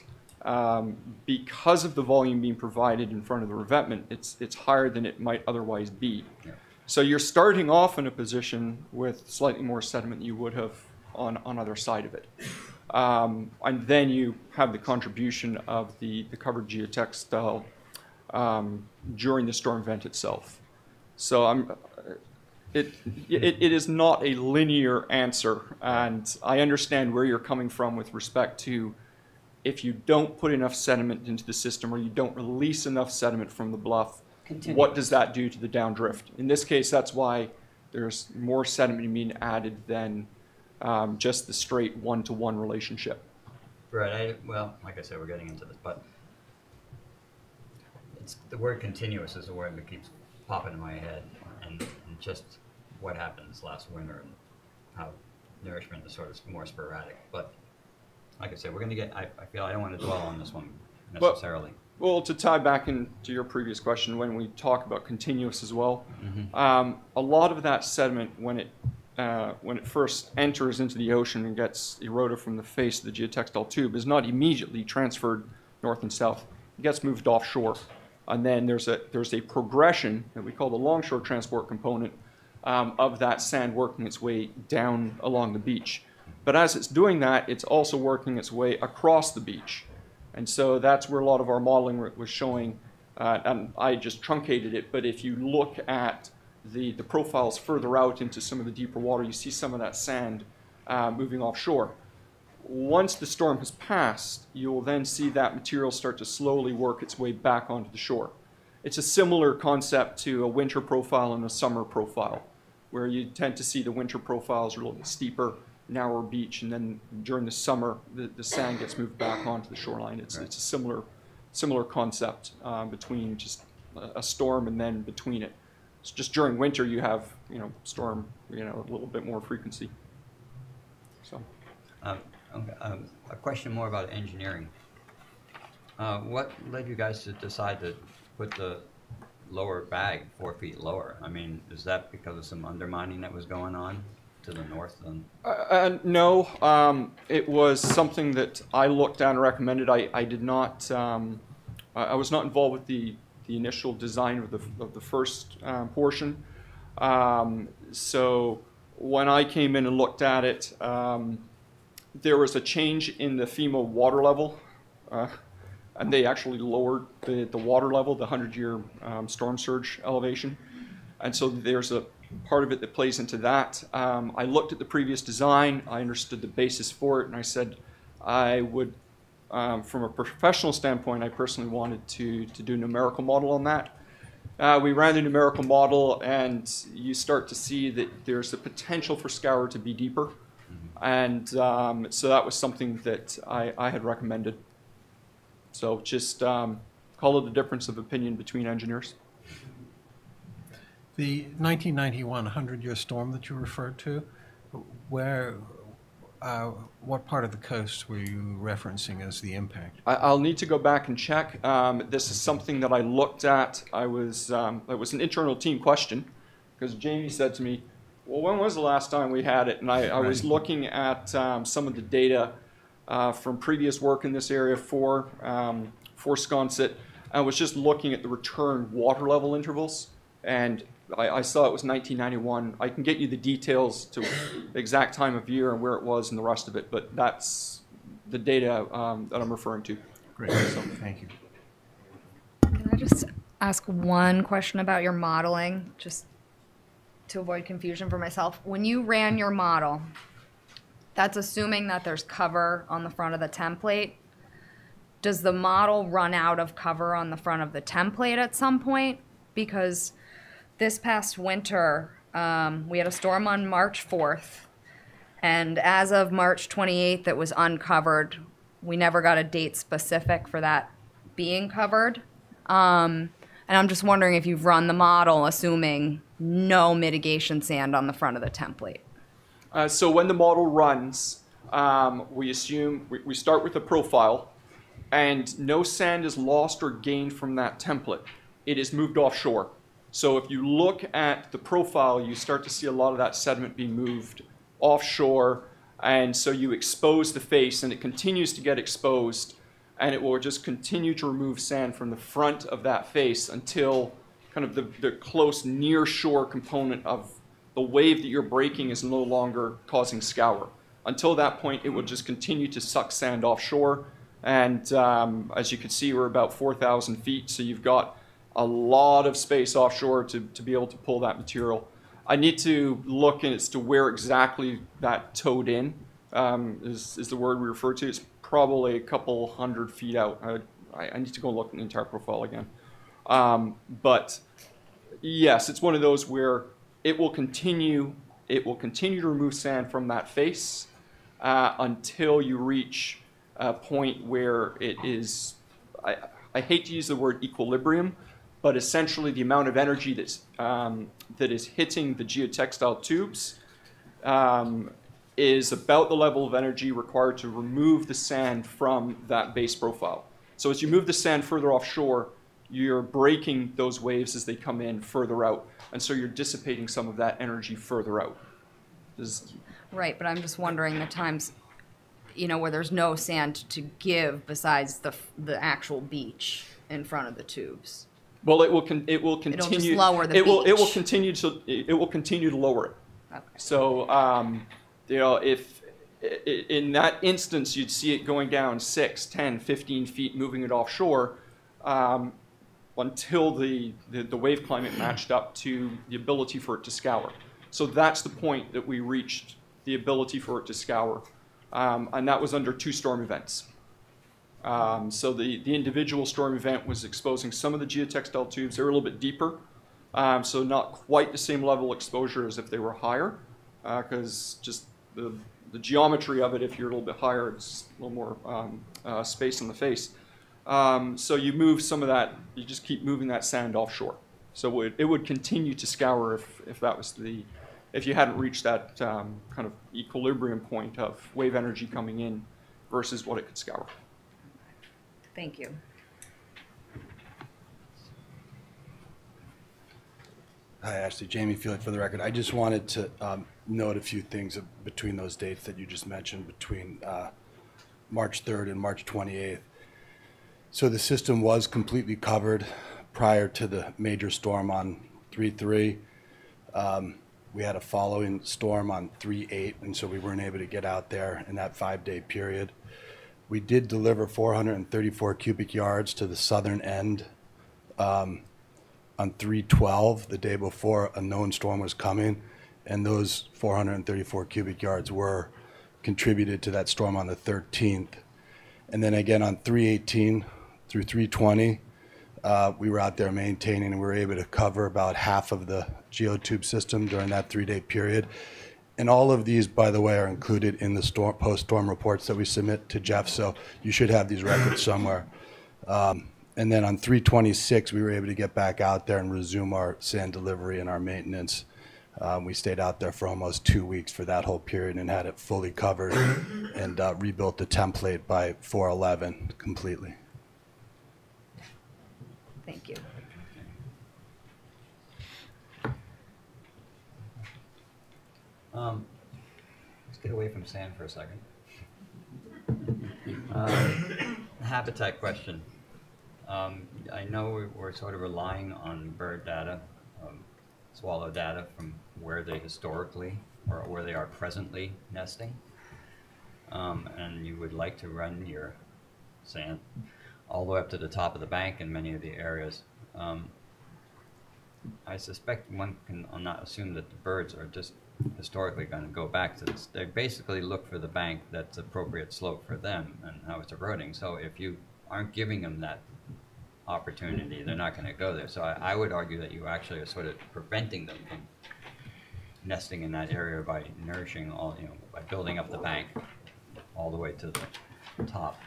because of the volume being provided in front of the revetment, it's higher than it might otherwise be. Yeah. So you're starting off in a position with slightly more sediment than you would have on either side of it. And then you have the contribution of the covered geotextile during the storm event itself. So it is not a linear answer, and I understand where you're coming from with respect to if you don't put enough sediment into the system or you don't release enough sediment from the bluff, what does that do to the downdrift? In this case, that's why there's more sediment being added than just the straight one-to-one relationship. Right. Well, like I said, we're getting into this, but the word continuous is the word that keeps popping in my head, and just what happened this last winter and how nourishment is sort of more sporadic. But like I said, we're going to get, I feel I don't want to dwell on this one necessarily. Well, to tie back into your previous question, when we talk about continuous as well, a lot of that sediment, when it first enters into the ocean and gets eroded from the face of the geotextile tube, is not immediately transferred north and south. It gets moved offshore. And then there's a progression that we call the Longshore Transport component of that sand working its way down along the beach. But as it's doing that, it's also working its way across the beach. And so that's where a lot of our modeling was showing, and I just truncated it, but if you look at the profiles further out into some of the deeper water, you see some of that sand moving offshore. Once the storm has passed, you will then see that material start to slowly work its way back onto the shore. It's a similar concept to a winter profile and a summer profile, where you tend to see the winter profiles a little bit steeper, narrower beach, and then during the summer, the sand gets moved back onto the shoreline. It's a similar concept between just a storm and then between it. It's just during winter you have storm a little bit more frequency. So. A question more about engineering. What led you guys to decide to put the lower bag 4 feet lower? I mean, is that because of some undermining that was going on to the north? No, it was something that I looked at and recommended. I did not. I was not involved with the initial design of the first portion. So when I came in and looked at it, there was a change in the FEMA water level, and they actually lowered the water level, the 100-year storm surge elevation. And so there's a part of it that plays into that. I looked at the previous design, I understood the basis for it, and I said I would, from a professional standpoint, I personally wanted to do a numerical model on that. We ran the numerical model, and you start to see that there's the potential for scour to be deeper. And so that was something that I had recommended. So just call it a difference of opinion between engineers. The 1991 100-year storm that you referred to, what part of the coast were you referencing as the impact? I'll need to go back and check. This is something that I looked at. It was an internal team question, because Jamie said to me, well, when was the last time we had it? And I was looking at some of the data from previous work in this area for Sconset. I was just looking at the return water level intervals, and I saw it was 1991. I can get you the details to the exact time of year and where it was and the rest of it, but that's the data that I'm referring to. Great, so, thank you. Can I just ask one question about your modeling, just to avoid confusion for myself? When you ran your model, that's assuming that there's cover on the front of the template. Does the model run out of cover on the front of the template at some point? Because this past winter, we had a storm on March 4th, and as of March 28th, it was uncovered. We never got a date specific for that being covered. And I'm just wondering if you've run the model assuming no mitigation sand on the front of the template. So when the model runs, we assume, we start with a profile, and no sand is lost or gained from that template. It is moved offshore. So if you look at the profile, you start to see a lot of that sediment being moved offshore, and so you expose the face, and it continues to get exposed, and it will just continue to remove sand from the front of that face until kind of the close near shore component of the wave that you're breaking is no longer causing scour. Until that point, it will just continue to suck sand offshore, and as you can see, we're about 4,000 feet, so you've got a lot of space offshore to be able to pull that material. I need to look as to where exactly that towed in is the word we refer to. It's probably a couple 100 feet out. I need to go look at the entire profile again. But yes, it's one of those where it will continue to remove sand from that face until you reach a point where it is, I hate to use the word equilibrium, but essentially the amount of energy that is hitting the geotextile tubes is about the level of energy required to remove the sand from that base profile. So as you move the sand further offshore, you're breaking those waves as they come in further out, and so you're dissipating some of that energy further out. Right, but I'm just wondering the times, where there's no sand to give besides the actual beach in front of the tubes. Well, it will continue. It'll just lower the beach. It will continue to lower it. Okay. So, if in that instance you'd see it going down 6, 10, 15 feet, moving it offshore, until the wave climate matched up to the ability for it to scour. So that's the point that we reached the ability for it to scour. and that was under 2 storm events. So the individual storm event was exposing some of the geotextile tubes. They were a little bit deeper, so not quite the same level of exposure as if they were higher, because just the geometry of it, if you're a little bit higher, it's a little more space on the face. So you move some of that, you just keep moving that sand offshore. So it would continue to scour if that was if you hadn't reached that kind of equilibrium point of wave energy coming in versus what it could scour. Thank you. Hi, Ashley. Jamie Field for the record. I just wanted to note a few things between those dates that you just mentioned, between March 3rd and March 28th. So the system was completely covered prior to the major storm on 3/3. We had a following storm on 3/8, and so we weren't able to get out there in that 5-day period. We did deliver 434 cubic yards to the southern end on 3/12, the day before a known storm was coming, and those 434 cubic yards were contributed to that storm on the 13th. And then again on 3/18 through 3/20, we were out there maintaining, and we were able to cover about half of the geotube system during that 3-day period. And all of these, by the way, are included in the post-storm reports that we submit to Jeff, so you should have these records somewhere. And then on 3/26, we were able to get back out there and resume our sand delivery and our maintenance. We stayed out there for almost 2 weeks for that whole period and had it fully covered and rebuilt the template by 4/11 completely. Thank you. Let's get away from sand for a second. Habitat question. I know we're sort of relying on bird data, swallow data from where they historically or where they are presently nesting. And you would like to run your sand all the way up to the top of the bank in many of the areas. I suspect one can not assume that the birds are just historically going to go back to this. They basically look for the bank that's appropriate slope for them and how it's eroding. So if you aren't giving them that opportunity, they're not going to go there. So I would argue that you actually are sort of preventing them from nesting in that area by nourishing all, by building up the bank all the way to the top.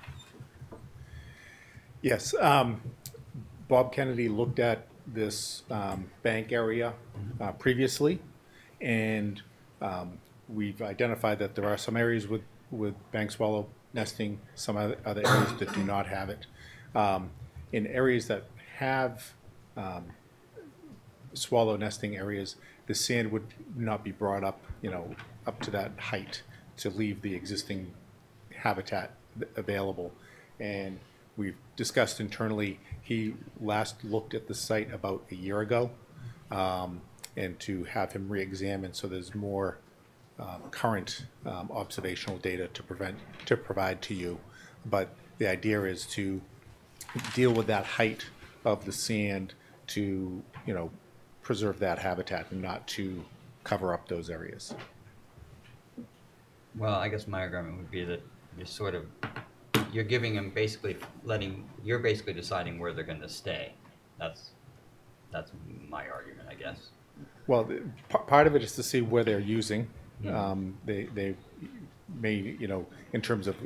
Yes, Bob Kennedy looked at this bank area previously, and we've identified that there are some areas with bank swallow nesting, some other areas that do not have it. In areas that have swallow nesting areas, the sand would not be brought up, up to that height to leave the existing habitat available. And we've discussed internally, he last looked at the site about a year ago, and to have him re-examine so there's more current observational data to provide to you. But the idea is to deal with that height of the sand to, preserve that habitat and not to cover up those areas. Well, I guess my argument would be that you're giving them basically you're basically deciding where they're going to stay. That's my argument, I guess. Well, part of it is to see where they're using. They may, in terms of,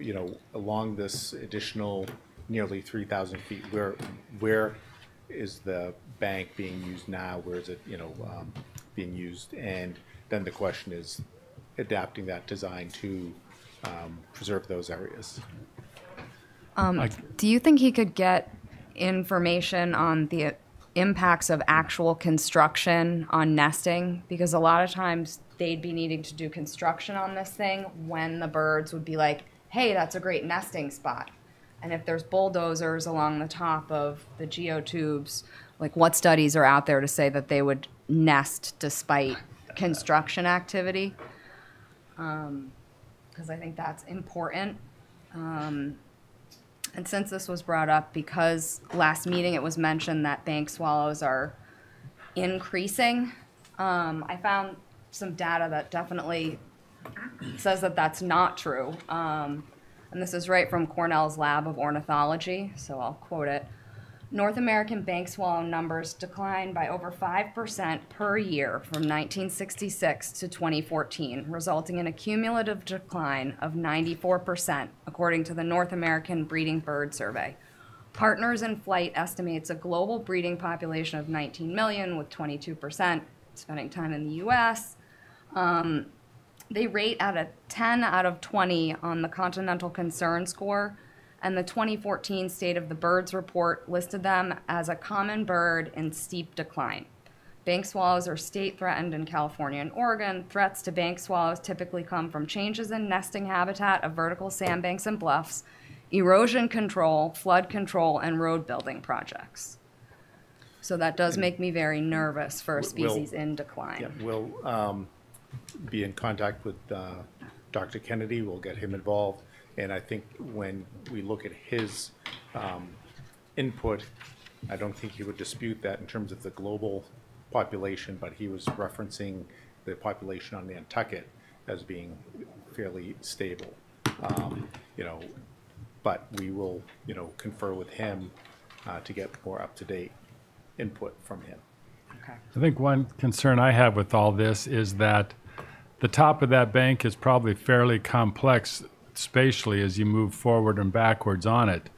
along this additional nearly 3,000 feet, where is the bank being used now? Where is it, being used? And then the question is adapting that design to preserve those areas. Do you think he could get information on the impacts of actual construction on nesting? Because a lot of times they'd be needing to do construction on this thing when the birds would be like, hey, that's a great nesting spot. And if there's bulldozers along the top of the geotubes, like what studies are out there to say that they would nest despite construction activity? Because I think that's important. And since this was brought up, because last meeting it was mentioned that bank swallows are increasing, I found some data that definitely says that that's not true. And this is right from Cornell's Lab of Ornithology, so I'll quote it. North American bank swallow numbers declined by over 5% per year from 1966 to 2014, resulting in a cumulative decline of 94%, according to the North American Breeding Bird Survey. Partners in Flight estimates a global breeding population of 19 million, with 22% spending time in the U.S. They rate at a 10 out of 20 on the Continental Concern Score, and the 2014 State of the Birds report listed them as a common bird in steep decline. Bank swallows are state threatened in California and Oregon. Threats to bank swallows typically come from changes in nesting habitat of vertical sandbanks and bluffs, erosion control, flood control, and road building projects. So that does make me very nervous for a species in decline. Yeah, we'll be in contact with Dr. Kennedy. We'll get him involved. And I think when we look at his input, I don't think he would dispute that in terms of the global population, but he was referencing the population on Nantucket as being fairly stable. You know, but we will, you know, confer with him to get more up-to-date input from him. Okay. I think one concern I have with all this is that the top of that bank is probably fairly complex spatially as you move forward and backwards on it.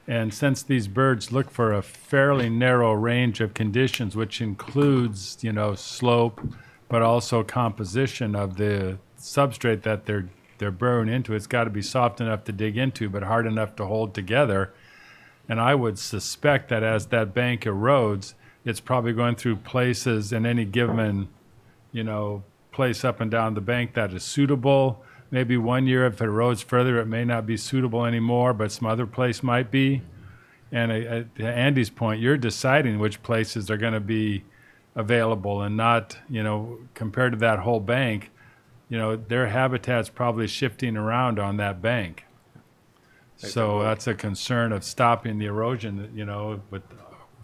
And since these birds look for a fairly narrow range of conditions, which includes, you know, slope, but also composition of the substrate that they're burrowing into, it's got to be soft enough to dig into, but hard enough to hold together. And I would suspect that as that bank erodes, it's probably going through places in any given, you know, place up and down the bank that is suitable. Maybe one year, if it erodes further, it may not be suitable anymore, but some other place might be. And to Andy's point, you're deciding which places are going to be available and not, you know, compared to that whole bank, you know, their habitat's probably shifting around on that bank. So that's a concern of stopping the erosion, you know,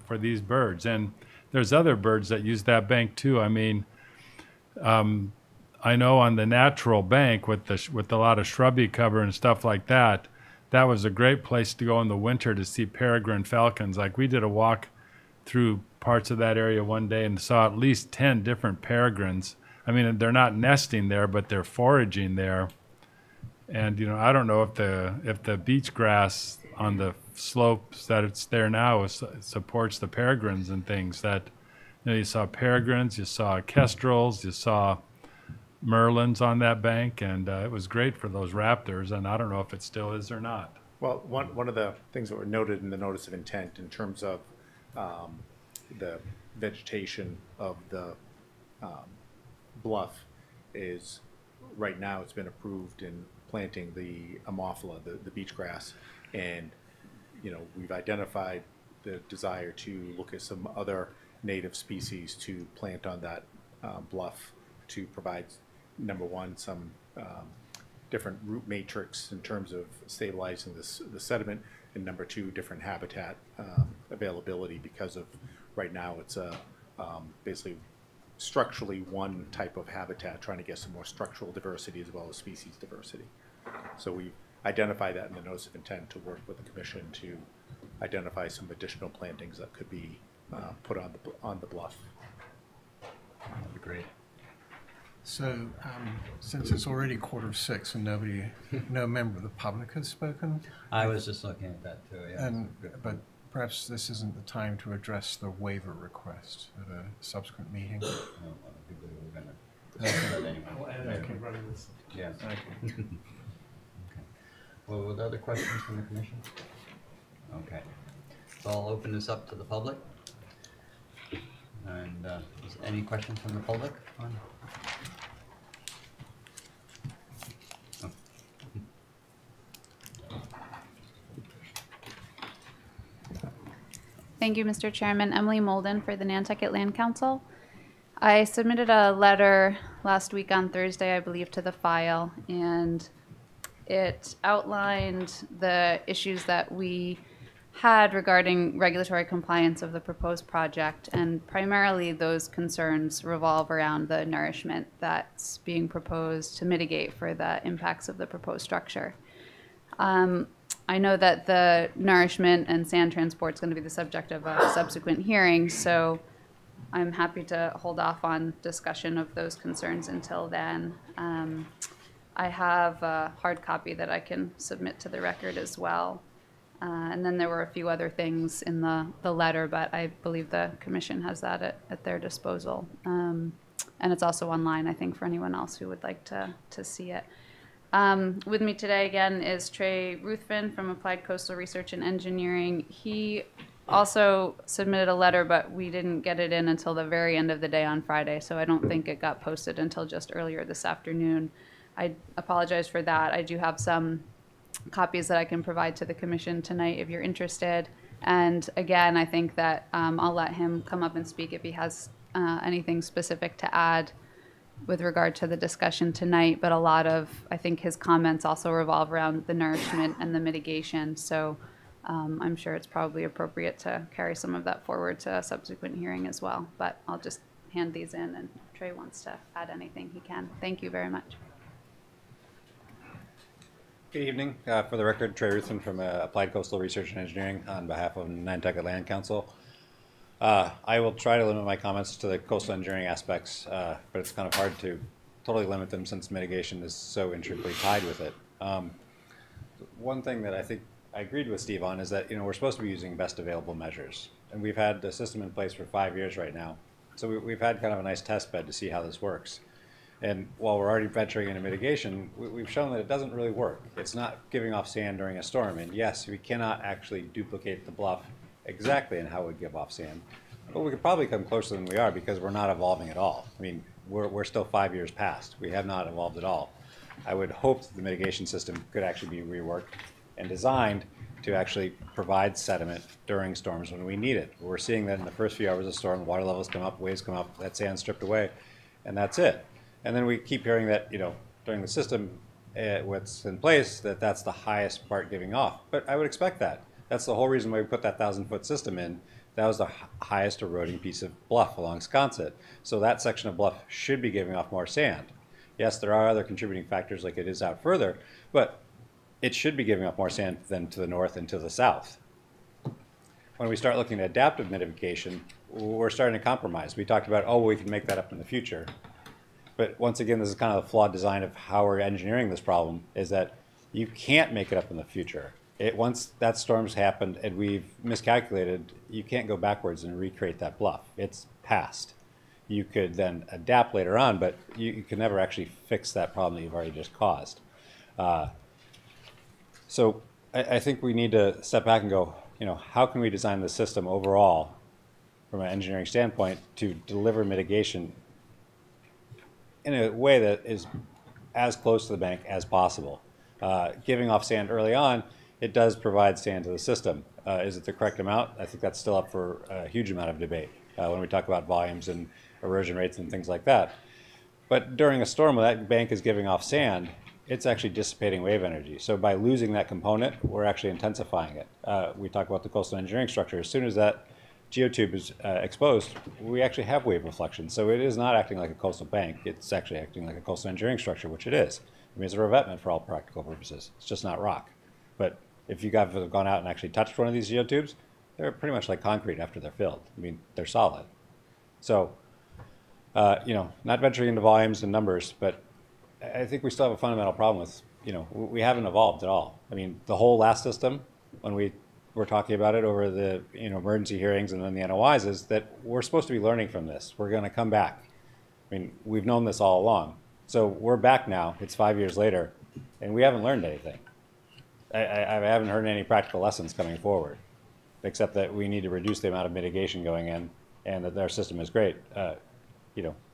for these birds. And there's other birds that use that bank too. I mean, I know on the natural bank with a lot of shrubby cover and stuff like that, that was a great place to go in the winter to see peregrine falcons. Like we did a walk through parts of that area one day and saw at least 10 different peregrines. I mean, they're not nesting there, but they're foraging there. And, you know, I don't know if the beach grass on the slopes that it's there now supports the peregrines and things that, you know, you saw peregrines, you saw kestrels, you saw merlins on that bank, and it was great for those raptors, and I don't know if it still is or not. Well, one of the things that were noted in the notice of intent in terms of the vegetation of the bluff is right now it's been approved in planting the Ammophila, the beach grass, and you know we've identified the desire to look at some other native species to plant on that bluff to provide, number one, some different root matrix in terms of stabilizing the sediment, and number two, different habitat availability, because of right now it's basically structurally one type of habitat, trying to get some more structural diversity as well as species diversity. So we identify that in the notice of intent to work with the commission to identify some additional plantings that could be put on the bluff. That'd be great. So, since it's already 5:45 and no member of the public has spoken, I was just looking at that too, yeah. but perhaps this isn't the time to address the waiver request at a subsequent meeting. I think we were going to discuss that anyway. Yeah. Okay. Okay. Well, were there other questions from the commission? Okay. So I'll open this up to the public. And is any questions from the public on? Oh. Thank you, Mr. Chairman. Emily Molden for the Nantucket Land Council. I submitted a letter last week on Thursday, I believe, to the file, and it outlined the issues that we had regarding regulatory compliance of the proposed project, and primarily those concerns revolve around the nourishment that's being proposed to mitigate for the impacts of the proposed structure. I know that the nourishment and sand transport is going to be the subject of a subsequent hearing, so I'm happy to hold off on discussion of those concerns until then. I have a hard copy that I can submit to the record as well. And then there were a few other things in the letter, but I believe the commission has that at their disposal. And it's also online, I think, for anyone else who would like to see it. With me today again is Trey Ruthven from Applied Coastal Research and Engineering. He also submitted a letter, but we didn't get it in until the very end of the day on Friday, so I don't think it got posted until just earlier this afternoon. I apologize for that. I do have some copies that I can provide to the commission tonight if you're interested. And again, I think that I'll let him come up and speak if he has anything specific to add with regard to the discussion tonight. But a lot of, I think his comments also revolve around the nourishment and the mitigation. So I'm sure it's probably appropriate to carry some of that forward to a subsequent hearing as well. But I'll just hand these in, and if Trey wants to add anything, he can. Thank you very much. Good evening. For the record, Trey Ruthven from Applied Coastal Research and Engineering on behalf of Nantucket Land Council. I will try to limit my comments to the coastal engineering aspects, but it's kind of hard to totally limit them since mitigation is so intricately tied with it. One thing that I think I agreed with Steve on is that we're supposed to be using best available measures, and we've had the system in place for 5 years right now, so we've had kind of a nice test bed to see how this works. And while we're already venturing into mitigation, we've shown that it doesn't really work. It's not giving off sand during a storm. And yes, we cannot actually duplicate the bluff exactly in how we give off sand. But we could probably come closer than we are because we're not evolving at all. I mean, we're still 5 years past. We have not evolved at all. I would hope that the mitigation system could actually be reworked and designed to actually provide sediment during storms when we need it. We're seeing that in the first few hours of storm, water levels come up, waves come up, that sand's stripped away, and that's it. And then we keep hearing that, during the system, what's in place, that's the highest part giving off. But I would expect that. That's the whole reason why we put that 1,000-foot system in. That was the highest eroding piece of bluff along Sconset. So that section of bluff should be giving off more sand. Yes, there are other contributing factors like it is out further, but it should be giving off more sand than to the north and to the south. When we start looking at adaptive mitigation, we're starting to compromise. We talked about, we can make that up in the future. But once again, this is kind of the flawed design of how we're engineering this problem, is that you can't make it up in the future. Once that storm's happened and we've miscalculated, you can't go backwards and recreate that bluff. It's past. You could then adapt later on, but you can never actually fix that problem that you've already just caused. So I think we need to step back and go, how can we design the system overall from an engineering standpoint to deliver mitigation in a way that is as close to the bank as possible. Giving off sand early on, it does provide sand to the system. Is it the correct amount? I think that's still up for a huge amount of debate when we talk about volumes and erosion rates and things like that. But during a storm, when that bank is giving off sand, it's actually dissipating wave energy. So by losing that component, we're actually intensifying it. We talk about the coastal engineering structure. As soon as that geotube is exposed, we actually have wave reflection. So it is not acting like a coastal bank. It's actually acting like a coastal engineering structure, which it is. I mean, it's a revetment for all practical purposes. It's just not rock. But if you guys have gone out and actually touched one of these geotubes, they're pretty much like concrete after they're filled. I mean, they're solid. So, not venturing into volumes and numbers, but I think we still have a fundamental problem with, we haven't evolved at all. I mean, the whole last system, when we were talking about it over the emergency hearings and then the NOIs, is that we're supposed to be learning from this. We're going to come back. I mean, we've known this all along. So we're back now. It's 5 years later, and we haven't learned anything. I haven't heard any practical lessons coming forward, except that we need to reduce the amount of mitigation going in, and that our system is great.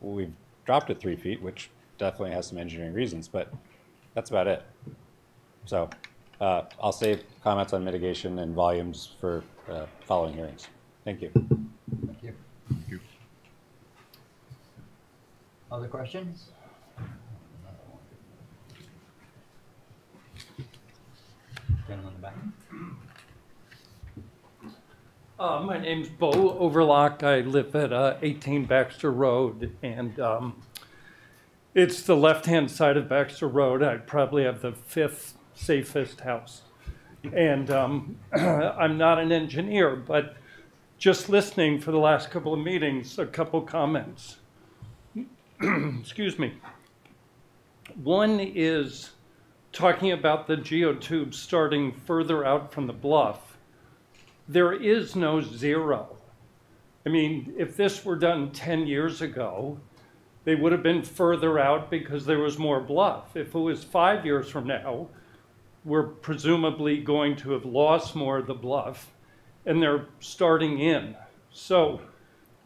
We've dropped it 3 feet, which definitely has some engineering reasons, but that's about it. So I'll save comments on mitigation and volumes for following hearings. Thank you. Thank you. Thank you. Other questions? Gentleman in the back. My name's Bo Overlock. I live at 18 Baxter Road, and it's the left-hand side of Baxter Road. I probably have the 5th safest house. And I'm not an engineer, but just listening for the last couple of meetings, a couple comments. Excuse me. One is talking about the geotubes starting further out from the bluff. There is no zero. I mean, if this were done 10 years ago, they would have been further out because there was more bluff. If it was 5 years from now, we're presumably going to have lost more of the bluff, and they're starting in. So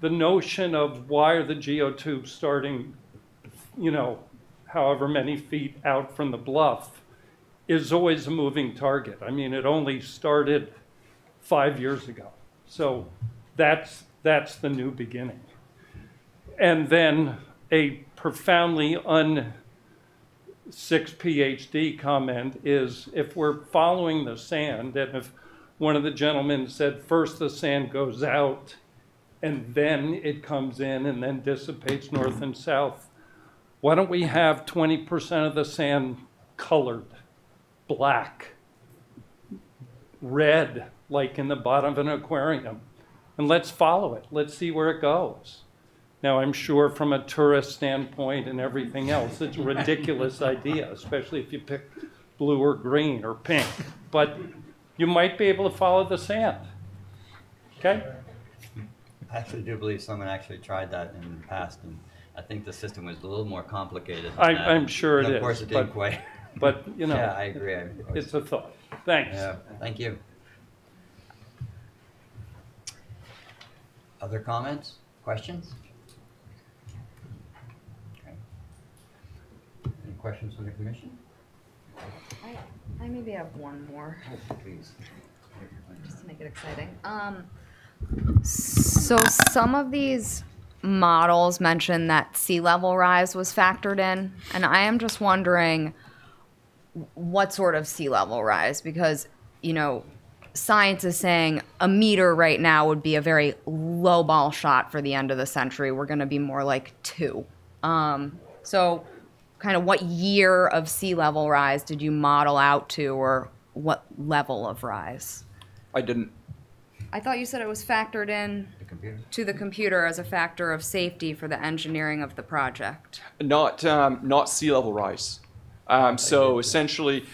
the notion of why are the geotubes starting, you know, however many feet out from the bluff is always a moving target. I mean, it only started 5 years ago. So that's the new beginning. And then a profoundly un-6 PhD comment is if we're following the sand, and if one of the gentlemen said first the sand goes out and then it comes in and then dissipates north and south, why don't we have 20% of the sand colored, black, red, like in the bottom of an aquarium? And let's follow it. Let's see where it goes. Now, I'm sure from a tourist standpoint and everything else, it's a ridiculous idea, especially if you pick blue or green or pink. But you might be able to follow the sand. Okay? I actually do believe someone actually tried that in the past, and I think the system was a little more complicated. I'm sure it is. Of course, it didn't quite. But, you know, yeah, I agree. It's a thought. Thanks. Yeah, thank you. Other comments, questions? Okay. Any questions from the commission? I maybe have one more. Oh, please. Just to make it exciting. So some of these models mention that sea level rise was factored in, and I am just wondering what sort of sea level rise, because, you know, science is saying a meter right now would be a very low ball shot for the end of the century. We're going to be more like 2. So kind of what year of sea level rise did you model out to, or what level of rise? I didn't. I thought you said it was factored in to the computer as a factor of safety for the engineering of the project. Not sea level rise. So essentially,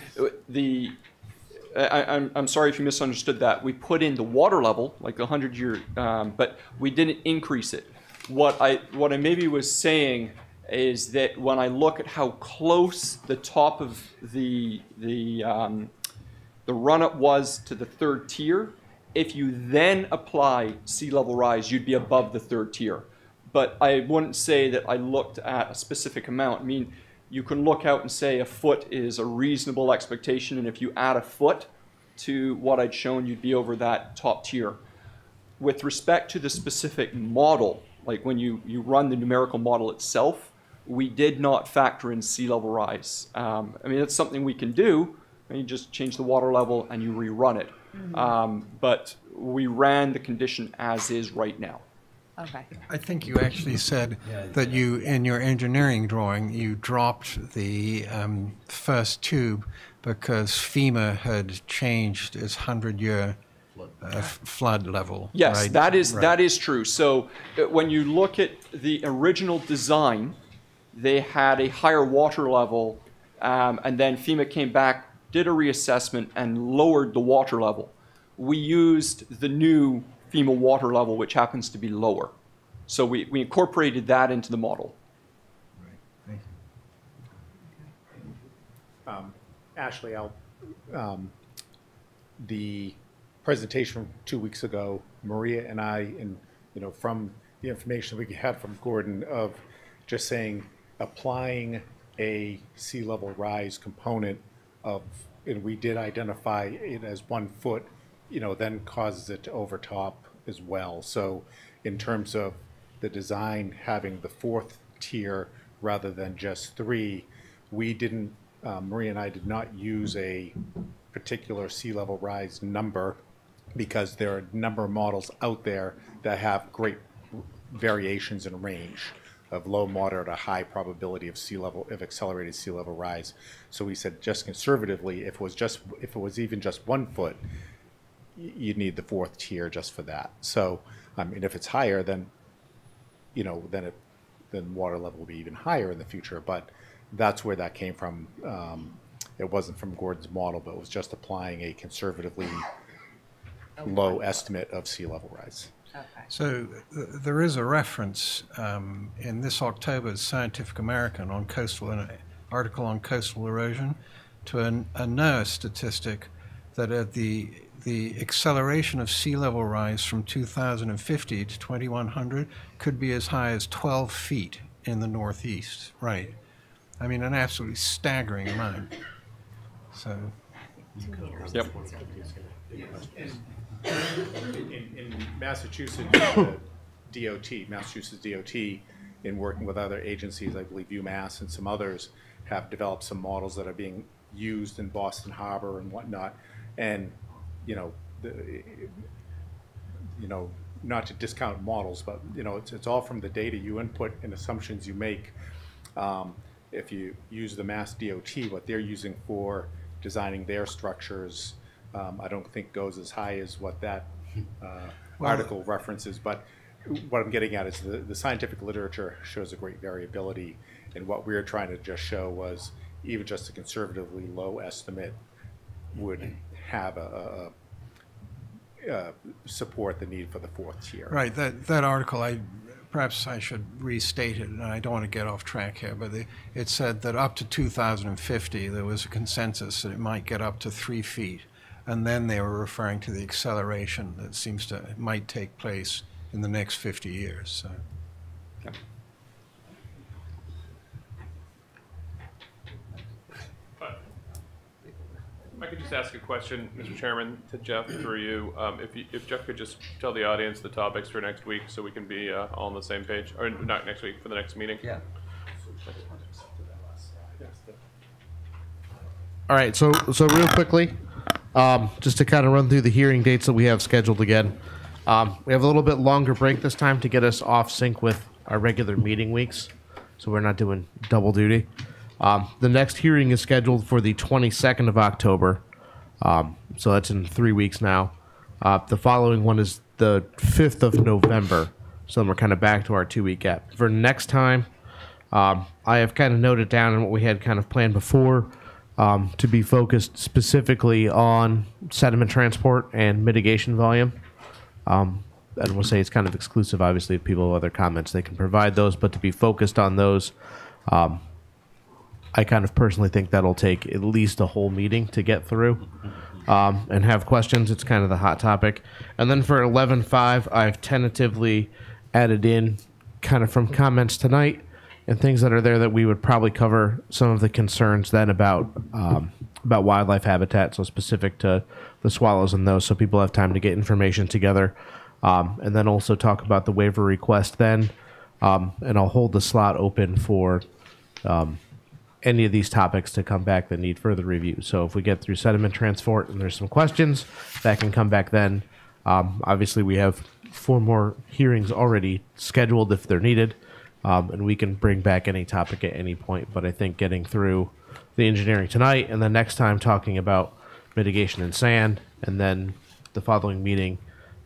I'm sorry if you misunderstood that. We put in the water level, like the 100-year, but we didn't increase it. What I maybe was saying is that when I look at how close the top of the run-up was to the 3rd tier, if you then apply sea level rise, you'd be above the 3rd tier. But I wouldn't say that I looked at a specific amount. I mean, you can look out and say a foot is a reasonable expectation, and if you add a foot to what I'd shown, you'd be over that top tier. With respect to the specific model, like when you run the numerical model itself, we did not factor in sea level rise. I mean, it's something we can do. You just change the water level and you rerun it. But we ran the condition as is right now. Okay. I think you actually said that you, in your engineering drawing, you dropped the first tube because FEMA had changed its 100-year flood level. Yes, right? that is true. So when you look at the original design, they had a higher water level, and then FEMA came back, did a reassessment, and lowered the water level. We used the new FEMA water level, which happens to be lower. So we incorporated that into the model. Right. Thank you. Ashley, the presentation from 2 weeks ago, Maria and I, and from the information we had from Gordon of just saying applying a sea level rise component of, and we did identify it as 1 foot, then causes it to overtop as well. So in terms of the design having the 4th tier rather than just 3, we didn't, Maria and I did not use a particular sea level rise number because there are a number of models out there that have great variations in range of low, moderate, or high probability of accelerated sea level rise. So we said, just conservatively, if it was even just 1 foot, you'd need the 4th tier just for that. So, I mean, if it's higher, then then water level will be even higher in the future. But that's where that came from. It wasn't from Gordon's model, but it was just applying a conservatively low estimate of sea level rise. Okay. So there is a reference in this October's Scientific American on article on coastal erosion to a NOAA statistic that the acceleration of sea level rise from 2050 to 2100 could be as high as 12 feet in the Northeast. Right. I mean, an absolutely staggering amount. So. Yep. In Massachusetts, Massachusetts DOT, in working with other agencies, I believe UMass and some others, have developed some models that are being used in Boston Harbor and whatnot. And not to discount models, but it's all from the data you input and assumptions you make. If you use the Mass DOT, what they're using for designing their structures, I don't think goes as high as what that article references. But what I'm getting at is the scientific literature shows a great variability, and what we were trying to just show was even just a conservatively low estimate would have support the need for the 4th tier. Right. That article, perhaps I should restate it, and I don't want to get off track here, but it said that up to 2050 there was a consensus that it might get up to 3 feet. And then they were referring to the acceleration that might take place in the next 50 years. So. Yeah. If I could just ask a question, Mr. Chairman, to Jeff through you. If Jeff could just tell the audience the topics for next week so we can be all on the same page, or not next week, for the next meeting. Yeah. All right, so real quickly, just to kind of run through the hearing dates that we have scheduled again. We have a little bit longer break this time to get us off sync with our regular meeting weeks, so we're not doing double duty. The next hearing is scheduled for the 22nd of October, so that's in 3 weeks now. The following one is the 5th of November, so then we're kind of back to our 2-week gap. For next time, I have kind of noted down in what we had kind of planned before, to be focused specifically on sediment transport and mitigation volume. And we'll say it's kind of exclusive, obviously, if people have other comments, they can provide those, but to be focused on those, I kind of personally think that'll take at least a whole meeting to get through and have questions. It's kind of the hot topic. And then for 11.5, I've tentatively added in kind of from comments tonight and things that are there that we would probably cover some of the concerns then about wildlife habitat, so specific to the swallows and those, so people have time to get information together. And then also talk about the waiver request then. And I'll hold the slot open for any of these topics to come back that need further review. So if we get through sediment transport and there's some questions, that can come back then. Obviously, we have 4 more hearings already scheduled if they're needed. And we can bring back any topic at any point. But I think getting through the engineering tonight and the next time talking about mitigation and sand, and then the following meeting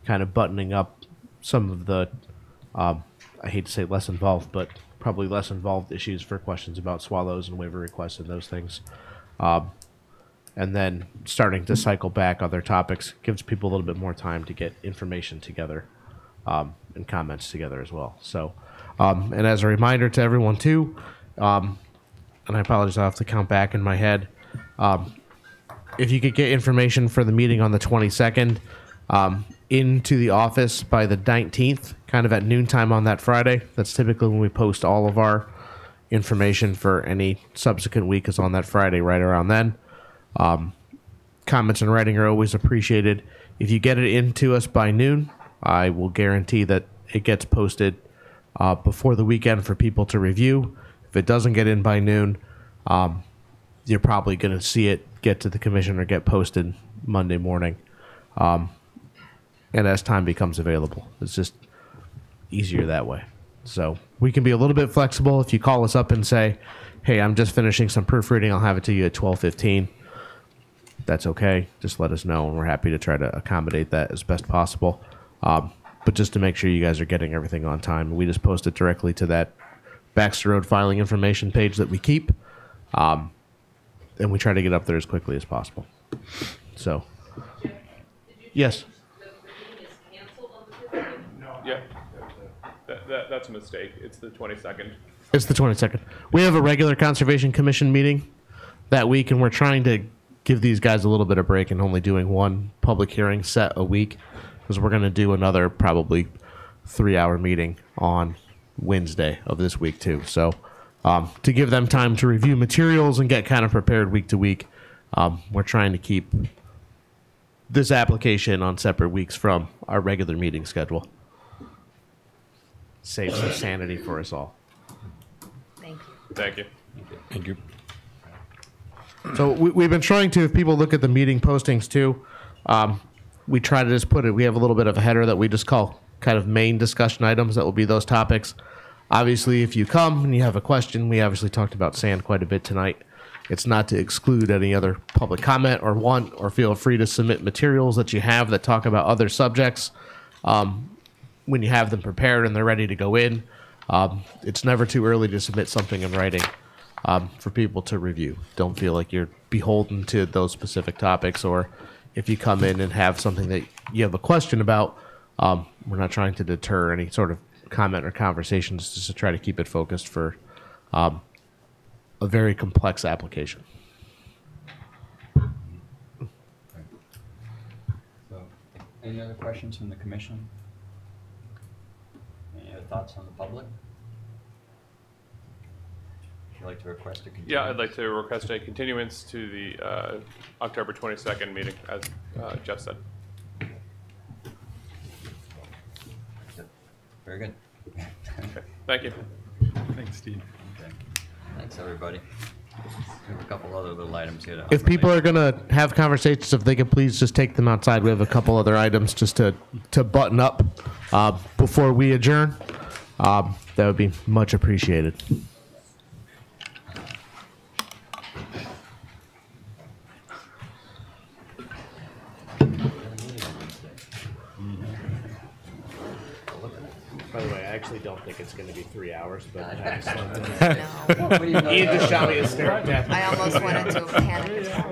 kind of buttoning up some of the, I hate to say less involved, but probably less involved issues for questions about swallows and waiver requests and those things. And then starting to cycle back other topics gives people a little bit more time to get information together and comments together as well. So. And as a reminder to everyone too, and I apologize, I'll have to count back in my head. If you could get information for the meeting on the 22nd into the office by the 19th, kind of at noontime on that Friday. That's typically when we post all of our information for any subsequent week is on that Friday, right around then. Comments in writing are always appreciated. If you get it into us by noon, I will guarantee that it gets posted before the weekend for people to review. If it doesn't get in by noon, you're probably going to see it get to the commission or get posted Monday morning. and as time becomes available. It's just easier that way. So we can be a little bit flexible. If you call us up and say, hey, I'm just finishing some proofreading, I'll have it to you at 12:15. That's okay. Just let us know, and we're happy to try to accommodate that as best possible. But just to make sure you guys are getting everything on time, we just post it directly to that Baxter Road filing information page that we keep, and we try to get up there as quickly as possible. So, yes. Yeah, that's a mistake. It's the 22nd. It's the 22nd. We have a regular Conservation Commission meeting that week, and we're trying to give these guys a little bit of break and only doing one public hearing set a week, because we're going to do another probably 3-hour meeting on Wednesday of this week too. So to give them time to review materials and get kind of prepared week to week, we're trying to keep this application on separate weeks from our regular meeting schedule. Save some sanity for us all. Thank you. Thank you. Thank you. So we've been trying to, if people look at the meeting postings too, we try to just put it, we have a little bit of a header that we just call kind of main discussion items that will be those topics. Obviously, if you come and you have a question, we obviously talked about sand quite a bit tonight. It's not to exclude any other public comment or want, or feel free to submit materials that you have that talk about other subjects. When you have them prepared and they're ready to go in, it's never too early to submit something in writing for people to review. Don't feel like you're beholden to those specific topics, or if you come in and have something that you have a question about, we're not trying to deter any sort of comment or conversations, just to try to keep it focused for a very complex application. So, any other questions from the commission? Any other thoughts on the public? Would you like to request a continuance? Yeah, I'd like to request a continuance to the October 22nd meeting, as Jeff said. Very good. Okay. Thank you. Thanks, Steve. Okay. Thanks, everybody. We have a couple other little items here. If people are going to have conversations, if they could please just take them outside. We have a couple other items just to button up before we adjourn. That would be much appreciated. By the way, I actually don't think it's going to be 3 hours, but I just wanted to know. Ian just shot me a stare at death. I almost went into a panic attack.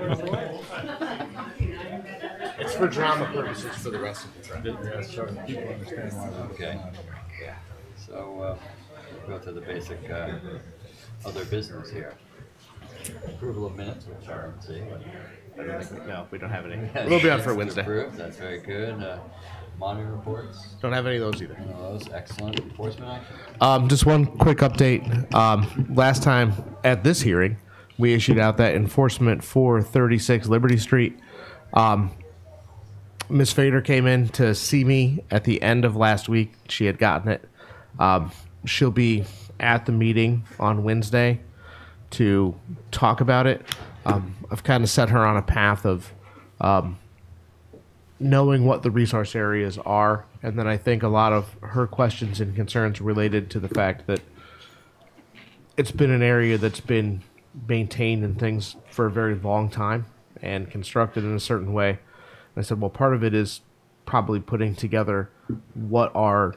It's for drama purposes for the rest of the trip. Okay. Yeah. So go to the basic other business here. Approval of minutes, which I don't see. I don't think we don't have any. We'll be on for Wednesday. Approved. That's very good. Monitoring reports. Don't have any of those either. None of those. Excellent. Enforcement action. Just one quick update. Last time at this hearing, we issued out that enforcement for 36 Liberty Street. Ms. Fader came in to see me at the end of last week. She had gotten it. She'll be at the meeting on Wednesday to talk about it. I've kind of set her on a path of knowing what the resource areas are, and then I think a lot of her questions and concerns related to the fact that it's been an area that's been maintained and things for a very long time and constructed in a certain way. And I said, well, part of it is probably putting together what are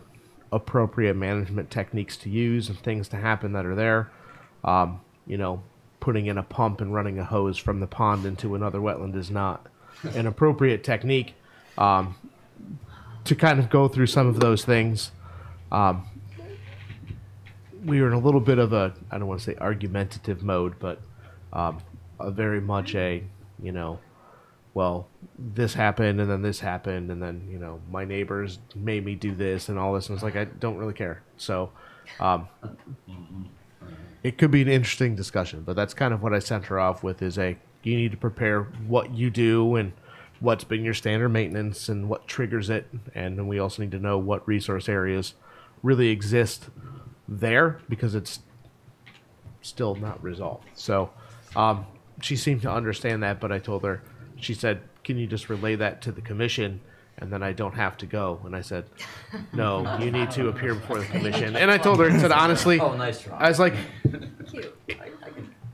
appropriate management techniques to use and things to happen that are there. Putting in a pump and running a hose from the pond into another wetland is not an appropriate technique. To kind of go through some of those things, we were in a little bit of a, I don't want to say argumentative mode, but a very much a, well, this happened and then this happened and then, my neighbors made me do this and all this. And it's like, I don't really care. So it could be an interesting discussion, but that's kind of what I sent her off with is you need to prepare what you do and what's been your standard maintenance and what triggers it. And then we also need to know what resource areas really exist there because it's still not resolved. So she seemed to understand that, but I told her, she said, can you just relay that to the commission and then I don't have to go. And I said, no, you need to appear before the commission. And I told her and said, honestly, Oh, nice try. I was like, Cute.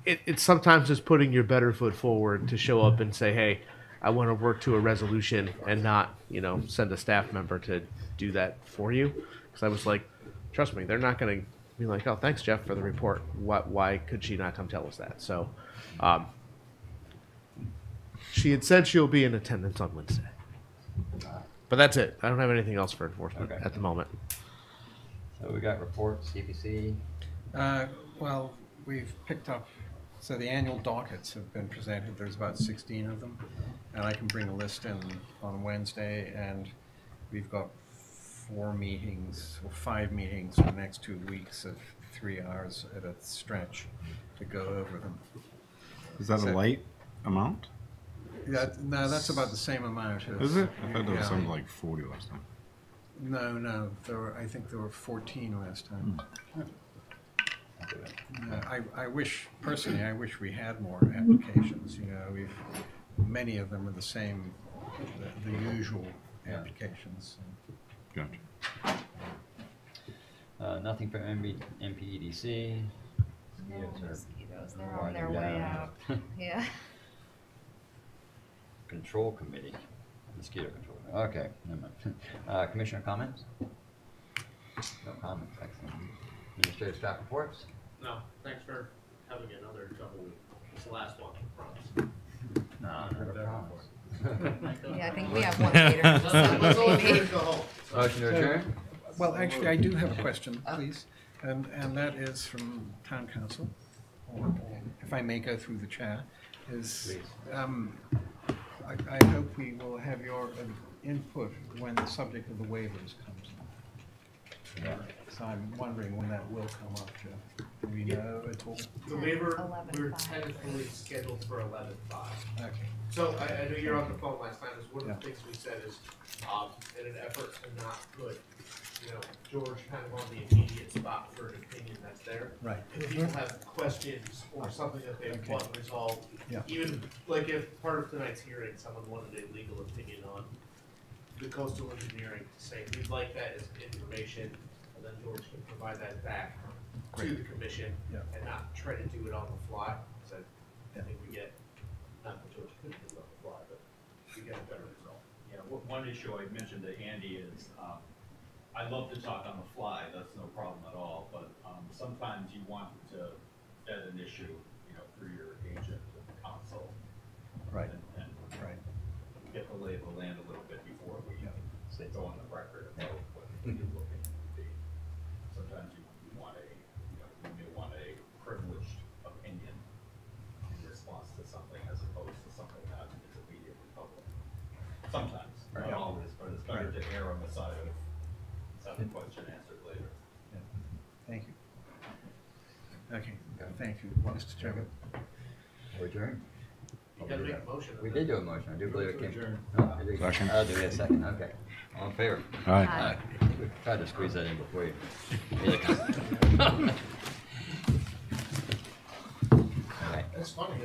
it's sometimes just putting your better foot forward to show up and say, hey, I want to work to a resolution and not, send a staff member to do that for you. Because I was like, trust me, they're not going to be like, oh, thanks, Jeff, for the report. Why could she not come tell us that? So she had said she'll be in attendance on Wednesday. But that's it. I don't have anything else for enforcement at the moment. So we got reports, CPC. Well, we've picked up, so the annual dockets have been presented. There's about 16 of them. And I can bring a list in on Wednesday, and we've got 5 meetings for the next 2 weeks of 3 hours at a stretch to go over them. Is that a light amount? No, that's about the same amount. Is it? I thought there was something like 40 last time. No. I think there were 14 last time. I wish we had more applications. Many of them are the same, the usual applications. Gotcha. Nothing for MPEDC. Mosquitoes, they're on their way out. Yeah. Control Committee. Mosquito Control. Okay, never mind. Commissioner comments? No comments, excellent. Administrative staff reports? No, thanks for having another double week. It's the last one, I promise. No, never promise. Yeah, I think we have one later. So maybe. Motion to adjourn? Well, actually, I do have a question, please, and that is from Town Council, or if I may go through the chair, is I hope we will have your input when the subject of the waivers comes up. So I'm wondering when that will come up, Jeff. Do we know at all? The waiver, we're tentatively scheduled for 11/5. Okay. So I know you're on the phone last time. Is one of the things we said is, in an effort to not put, George kind of on the immediate spot for an opinion that's there. Right. If people have questions or something that they want resolved, even like if part of tonight's hearing, someone wanted a legal opinion on the coastal engineering to say, we'd like that as information, and then George can provide that back to the commission and not try to do it on the fly. So I think we get, not that George couldn't do it on the fly, but we get a better result. Yeah, one issue I mentioned to Andy is, I love to talk on the fly, that's no problem at all, but sometimes you want to vet an issue, through your agent and counsel. Right. And get the lay of the land a little bit before we go on the record about what you're looking to be. Sometimes you want you may want a privileged opinion in response to something as opposed to something that is immediately public. Sometimes, not always, but it's better to err on the side of have the question answered later. Thank you. Okay, thank you, Mr. Chairman. We're adjourned. You gotta make a motion. We did do a motion. I do believe it came. Second. I'll do it a second. Okay. All in favor? Aye. We tried to squeeze that in before you. That's funny.